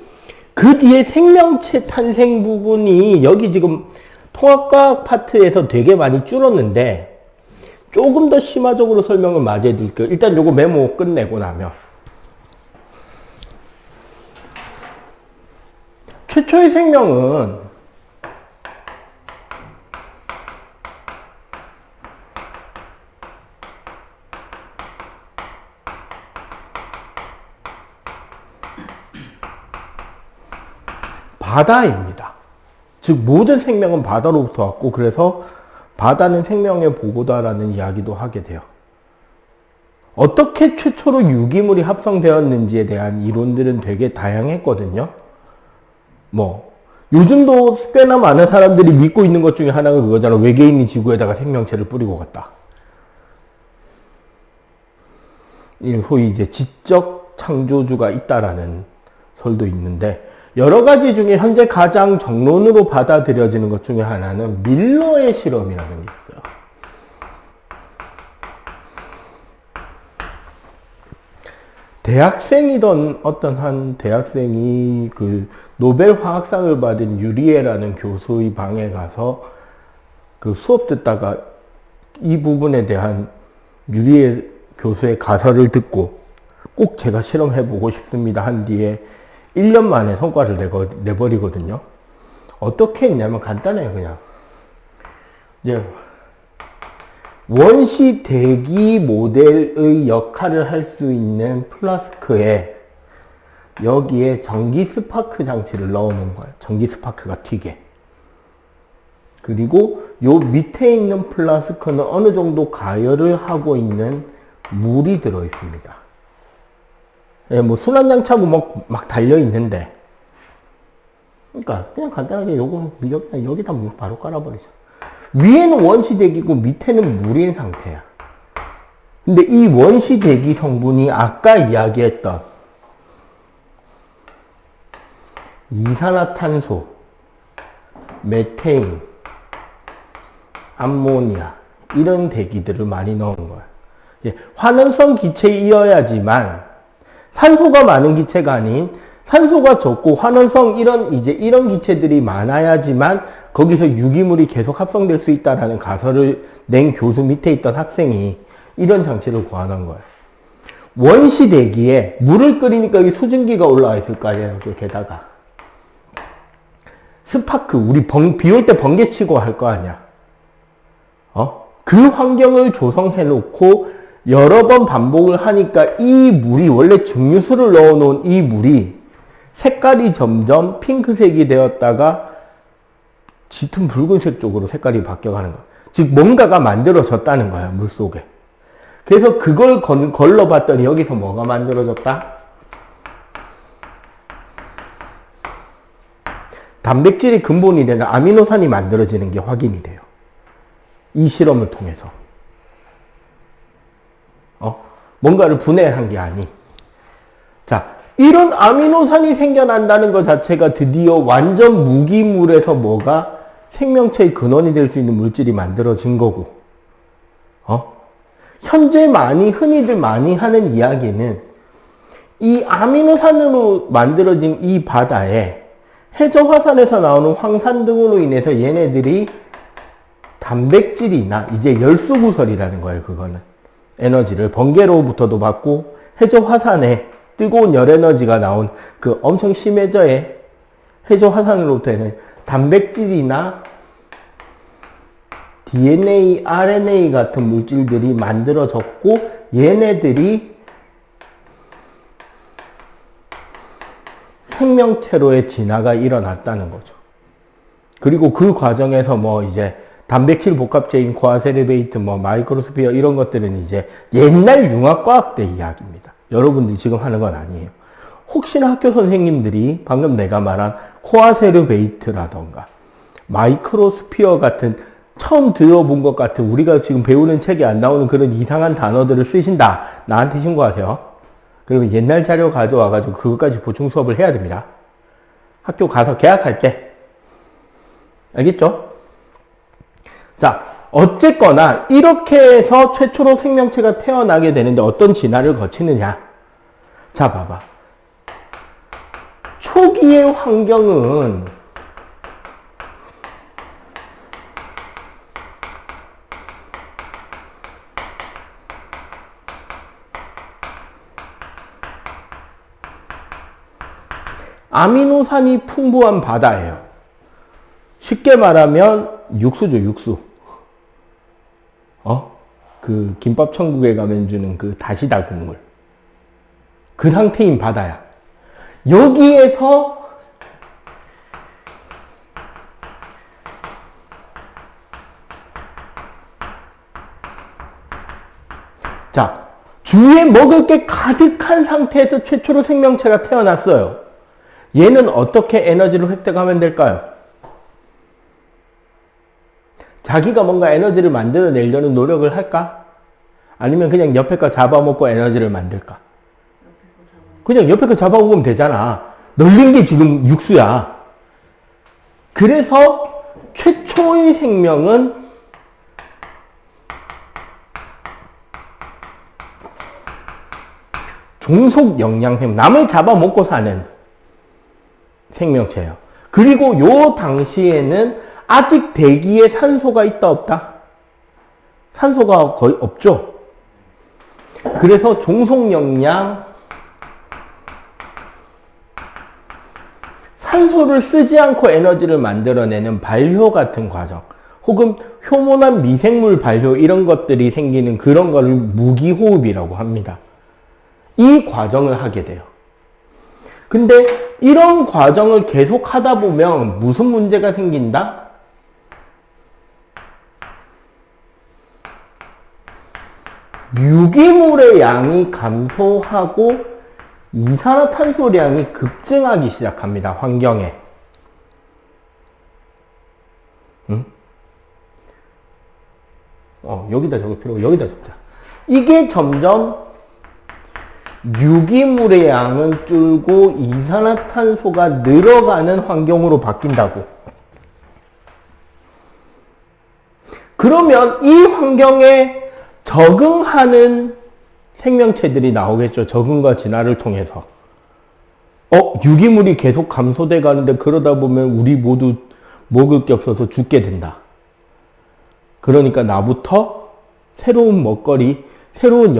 S1: 그 뒤에 생명체 탄생 부분이 여기 지금 통합과학 파트에서 되게 많이 줄었는데, 조금 더 심화적으로 설명을 마저 해드릴게요. 일단 요거 메모 끝내고 나면. 최초의 생명은 바다입니다. 즉 모든 생명은 바다로부터 왔고, 그래서 바다는 생명의 보고다라는 이야기도 하게 돼요. 어떻게 최초로 유기물이 합성되었는지에 대한 이론들은 되게 다양했거든요. 요즘도 꽤나 많은 사람들이 믿고 있는 것 중에 하나가 그거잖아. 외계인이 지구에다가 생명체를 뿌리고 갔다. 소위 이제 지적 창조주가 있다라는 설도 있는데, 여러 가지 중에 현재 가장 정론으로 받아들여지는 것 중에 하나는 밀러의 실험이라는 게 있어요. 대학생이던 어떤 한 대학생이 그 노벨 화학상을 받은 유리에라는 교수의 방에 가서 그 수업 듣다가 이 부분에 대한 유리에 교수의 가설을 듣고 꼭 제가 실험해보고 싶습니다 한 뒤에 1년 만에 성과를 내버리거든요. 어떻게 했냐면 간단해요. 그냥 이제 원시 대기 모델의 역할을 할 수 있는 플라스크에 여기에 전기 스파크 장치를 넣어 놓은 거예요. 전기 스파크가 튀게. 그리고 요 밑에 있는 플라스크는 어느 정도 가열을 하고 있는 물이 들어 있습니다. 예, 순환장치하고 막 달려 있는데, 그러니까 그냥 간단하게 요거 여기다 물 바로 깔아버리죠. 위에는 원시대기고 밑에는 물인 상태야. 근데 이 원시대기 성분이 아까 이야기했던 이산화탄소, 메테인, 암모니아 이런 대기들을 많이 넣은 거야. 예, 환원성 기체이어야지만 산소가 많은 기체가 아닌 산소가 적고 환원성 이런 기체들이 많아야지만 거기서 유기물이 계속 합성될 수 있다라는 가설을 낸 교수 밑에 있던 학생이 이런 장치를 고안한 거예요. 원시 대기에 물을 끓이니까 여기 수증기가 올라와 있을 거 아니에요. 게다가 스파크, 우리 비 올 때 번개 치고 할 거 아니야. 그 환경을 조성해 놓고 여러 번 반복을 하니까 이 물이, 원래 증류수를 넣어 놓은 이 물이 색깔이 점점 핑크색이 되었다가 짙은 붉은색 쪽으로 색깔이 바뀌어가는 거야. 즉 뭔가가 만들어졌다는 거야, 물 속에. 그래서 그걸 걸러봤더니 여기서 뭐가 만들어졌다? 단백질이 근본이 되는 아미노산이 만들어지는 게 확인이 돼요. 이 실험을 통해서. 뭔가를 분해한 게 아닌. 자, 이런 아미노산이 생겨난다는 것 자체가 드디어 완전 무기물에서 뭐가 생명체의 근원이 될 수 있는 물질이 만들어진 거고, 현재 흔히들 많이 하는 이야기는 이 아미노산으로 만들어진 이 바다에 해저 화산에서 나오는 황산 등으로 인해서 얘네들이 단백질이나 이제 열수구설이라는 거예요. 그거는 에너지를 번개로부터도 받고 해저 화산에 뜨거운 열 에너지가 나온 그 엄청 심해져의 해저 화산으로부터는 단백질이나 DNA, RNA 같은 물질들이 만들어졌고 얘네들이 생명체로의 진화가 일어났다는 거죠. 그리고 그 과정에서 뭐 이제 단백질 복합체인 코아세르베이트, 뭐 마이크로스피어 이런 것들은 이제 옛날 융합과학 때 이야기입니다. 여러분들이 지금 하는 건 아니에요. 혹시나 학교 선생님들이 방금 내가 말한 코아세르베이트라던가 마이크로스피어 같은 처음 들어본 것 같은 우리가 지금 배우는 책에 안 나오는 그런 이상한 단어들을 쓰신다. 나한테 신고하세요. 그러면 옛날 자료 가져와가지고 그것까지 보충 수업을 해야 됩니다. 학교 가서 개학할 때. 알겠죠? 자, 어쨌거나 이렇게 해서 최초로 생명체가 태어나게 되는데 어떤 진화를 거치느냐. 자, 봐봐. 초기의 환경은 아미노산이 풍부한 바다예요. 쉽게 말하면 육수죠, 육수. 그 김밥 천국에 가면 주는 그 다시다 국물. 그 상태인 바다야. 여기에서 자, 주위에 먹을 게 가득한 상태에서 최초로 생명체가 태어났어요. 얘는 어떻게 에너지를 획득하면 될까요? 자기가 뭔가 에너지를 만들어내려는 노력을 할까? 아니면 그냥 옆에 거 잡아먹고 에너지를 만들까? 그냥 옆에 거 잡아먹으면 되잖아. 널린 게 지금 육수야. 그래서 최초의 생명은 종속 영양생, 남을 잡아먹고 사는 생명체예요. 그리고 요 당시에는 아직 대기에 산소가 있다 없다? 산소가 거의 없죠. 그래서 종속영양, 산소를 쓰지 않고 에너지를 만들어내는 발효 같은 과정, 혹은 효모난 미생물 발효 이런 것들이 생기는 그런 거를 무기호흡이라고 합니다. 이 과정을 하게 돼요. 근데 이런 과정을 계속 하다 보면 무슨 문제가 생긴다? 유기물의 양이 감소하고 이산화탄소량이 급증하기 시작합니다. 환경에. 응? 여기다 적을 필요고 여기다 적자. 이게 점점 유기물의 양은 줄고 이산화탄소가 늘어가는 환경으로 바뀐다고. 그러면 이 환경에 적응하는 생명체들이 나오겠죠. 적응과 진화를 통해서. 유기물이 계속 감소돼 가는데 그러다 보면 우리 모두 먹을 게 없어서 죽게 된다. 그러니까 나부터 새로운 먹거리, 새로운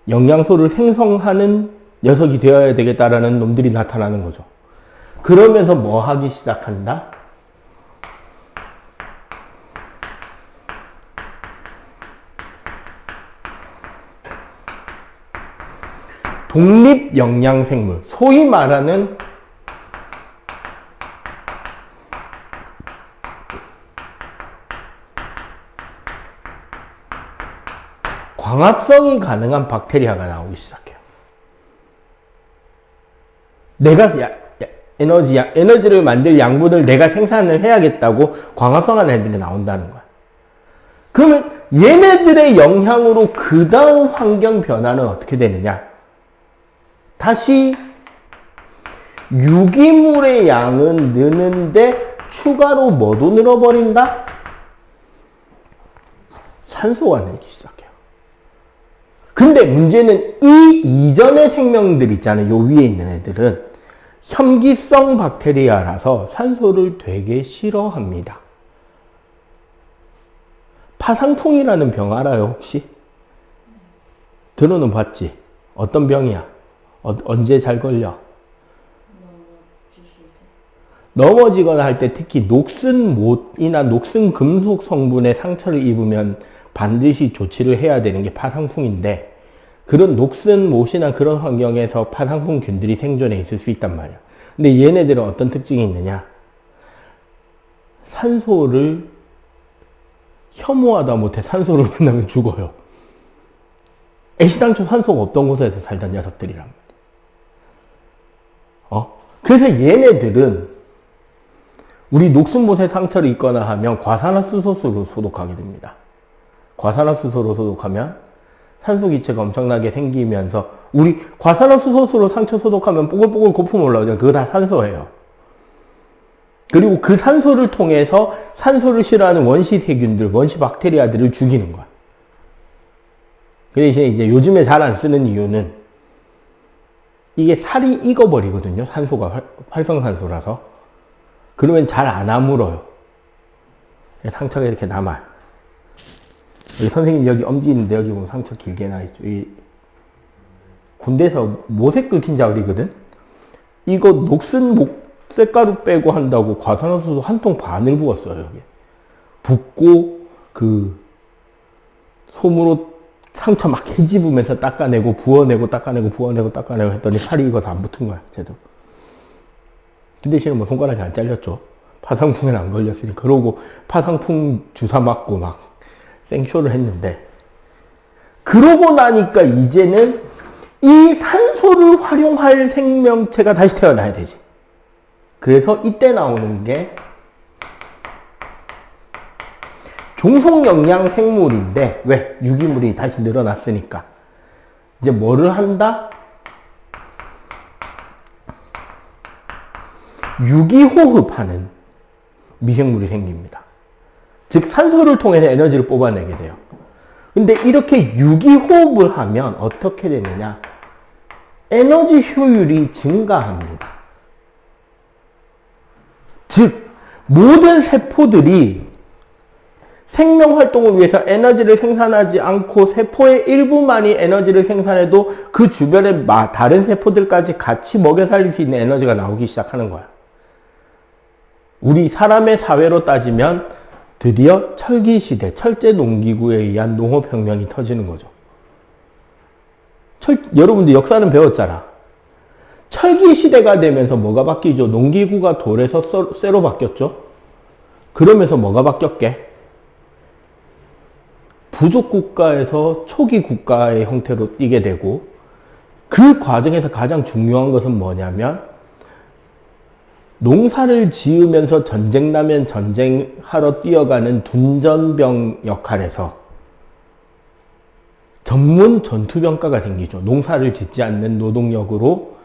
S1: 영양소를 생성하는 녀석이 되어야 되겠다라는 놈들이 나타나는 거죠. 그러면서 뭐 하기 시작한다? 독립영양생물, 소위 말하는 광합성이 가능한 박테리아가 나오기 시작해요. 내가 에너지를 만들 양분을 내가 생산을 해야겠다고 광합성하는 애들이 나온다는 거야. 그러면 얘네들의 영향으로 그 다음 환경 변화는 어떻게 되느냐? 다시 유기물의 양은 느는데 추가로 뭐도 늘어버린다? 산소가 늘기 시작해요. 근데 문제는 이 이전의 생명들 있잖아요. 요 위에 있는 애들은 혐기성 박테리아라서 산소를 되게 싫어합니다. 파상풍이라는 병 알아요, 혹시? 들어는 봤지? 어떤 병이야? 언제 잘 걸려? 넘어지거나 할 때 특히 녹슨 못이나 녹슨 금속 성분의 상처를 입으면 반드시 조치를 해야 되는 게 파상풍인데, 그런 녹슨 못이나 그런 환경에서 파상풍균들이 생존해 있을 수 있단 말이야. 근데 얘네들은 어떤 특징이 있느냐? 산소를 혐오하다 못해 산소를 만나면 죽어요. 애시당초 산소가 없던 곳에서 살던 녀석들이란 말이야. 그래서 얘네들은 우리 녹슨못에 상처를 입거나 하면 과산화수소로 소독하게 됩니다. 과산화수소로 소독하면 산소기체가 엄청나게 생기면서, 우리 과산화수소로 상처 소독하면 뽀글뽀글 거품 올라오잖아요. 그거 다 산소예요. 그리고 그 산소를 통해서 산소를 싫어하는 원시 세균들, 원시 박테리아들을 죽이는 거야. 그 대신에 이제 요즘에 잘 안 쓰는 이유는 이게 살이 익어버리거든요. 산소가 활성산소라서. 그러면 잘 안 아물어요. 상처가 이렇게 남아요. 여기 선생님 여기 엄지 있는데 여기 보면 상처 길게 나 있죠. 이 군대에서 모색 끓긴 자울이거든. 이거 녹슨 쇳가루 빼고 한다고 과산화수소 한 통 반을 부었어요. 여기. 붓고 그 솜으로 상처 막 헤집으면서 닦아내고 부어내고 닦아내고 부어내고 닦아내고 했더니 살이 익어서 안 붙은 거야. 제대로. 그 대신에 뭐 손가락이 안 잘렸죠. 파상풍에는 안 걸렸으니. 그러고 파상풍 주사 맞고 막 생쇼를 했는데, 그러고 나니까 이제는 이 산소를 활용할 생명체가 다시 태어나야 되지. 그래서 이때 나오는 게 종속영양 생물인데, 왜? 유기물이 다시 늘어났으니까. 이제 뭐를 한다? 유기호흡하는 미생물이 생깁니다. 즉 산소를 통해서 에너지를 뽑아내게 돼요. 근데 이렇게 유기호흡을 하면 어떻게 되느냐? 에너지 효율이 증가합니다. 즉 모든 세포들이 생명활동을 위해서 에너지를 생산하지 않고 세포의 일부만이 에너지를 생산해도 그 주변의 다른 세포들까지 같이 먹여 살릴 수 있는 에너지가 나오기 시작하는 거야. 우리 사람의 사회로 따지면 드디어 철기시대, 철제농기구에 의한 농업혁명이 터지는 거죠. 여러분들 역사는 배웠잖아. 철기시대가 되면서 뭐가 바뀌죠? 농기구가 돌에서 쇠로 바뀌었죠? 그러면서 뭐가 바뀌었게? 부족국가에서 초기국가의 형태로 뛰게 되고, 그 과정에서 가장 중요한 것은 뭐냐면, 농사를 지으면서 전쟁 나면 전쟁하러 뛰어가는 둔전병 역할에서 전문 전투병과가 생기죠. 농사를 짓지 않는 노동력으로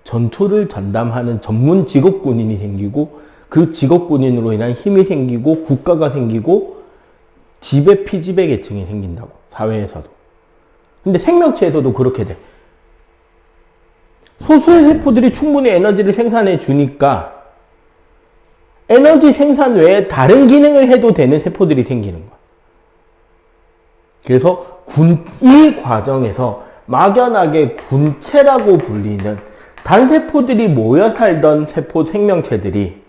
S1: 전투를 전담하는 전문 직업군인이 생기고, 그 직업군인으로 인한 힘이 생기고 국가가 생기고 지배 피지배 계층이 생긴다고, 사회에서도. 근데 생명체에서도 그렇게 돼. 소수의 세포들이 충분히 에너지를 생산해 주니까 에너지 생산 외에 다른 기능을 해도 되는 세포들이 생기는 거야. 그래서 이 과정에서 막연하게 군체라고 불리는 단세포들이 모여 살던 세포 생명체들이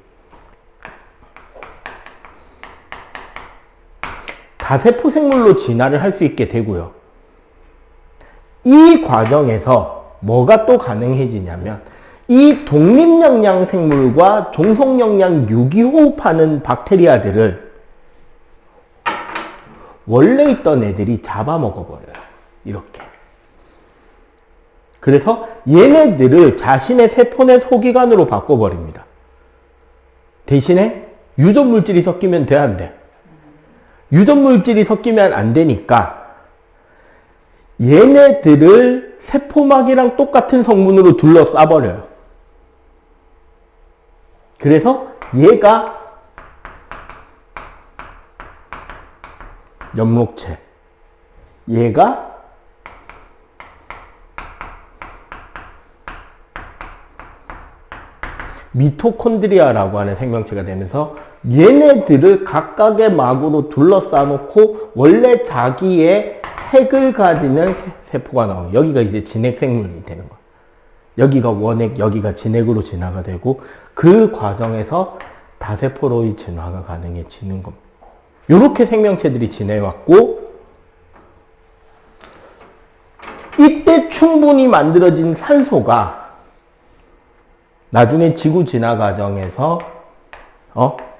S1: 다세포 생물로 진화를 할 수 있게 되고요. 이 과정에서 뭐가 또 가능해지냐면, 이 독립영양 생물과 종속영양 유기호흡하는 박테리아들을 원래 있던 애들이 잡아먹어버려요. 이렇게. 그래서 얘네들을 자신의 세포 내 소기관으로 바꿔버립니다. 대신에 유전물질이 섞이면 돼, 안 돼? 유전물질이 섞이면 안 되니까 얘네들을 세포막이랑 똑같은 성분으로 둘러싸버려요. 그래서 얘가 엽록체, 얘가 미토콘드리아라고 하는 생명체가 되면서 얘네들을 각각의 막으로 둘러싸 놓고 원래 자기의 핵을 가지는 세포가 나오고, 여기가 이제 진핵 생물이 되는 거야. 여기가 원핵, 여기가 진핵으로 진화가 되고, 그 과정에서 다세포로의 진화가 가능해지는 겁니다. 이렇게 생명체들이 지내왔고, 이때 충분히 만들어진 산소가 나중에 지구 진화 과정에서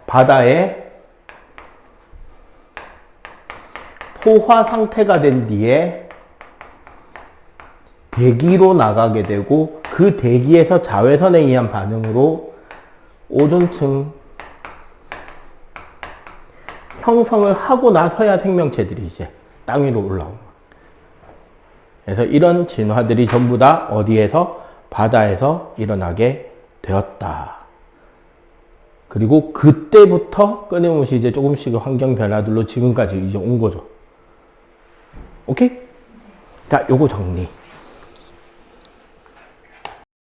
S1: 바다에 포화 상태가 된 뒤에 대기로 나가게 되고, 그 대기에서 자외선에 의한 반응으로 오존층 형성을 하고 나서야 생명체들이 이제 땅 위로 올라온 거예요. 그래서 이런 진화들이 전부 다 어디에서? 바다에서 일어나게 되었다. 그리고 그때부터 끊임없이 이제 조금씩 환경 변화들로 지금까지 이제 온 거죠. 오케이? 자, 요거 정리.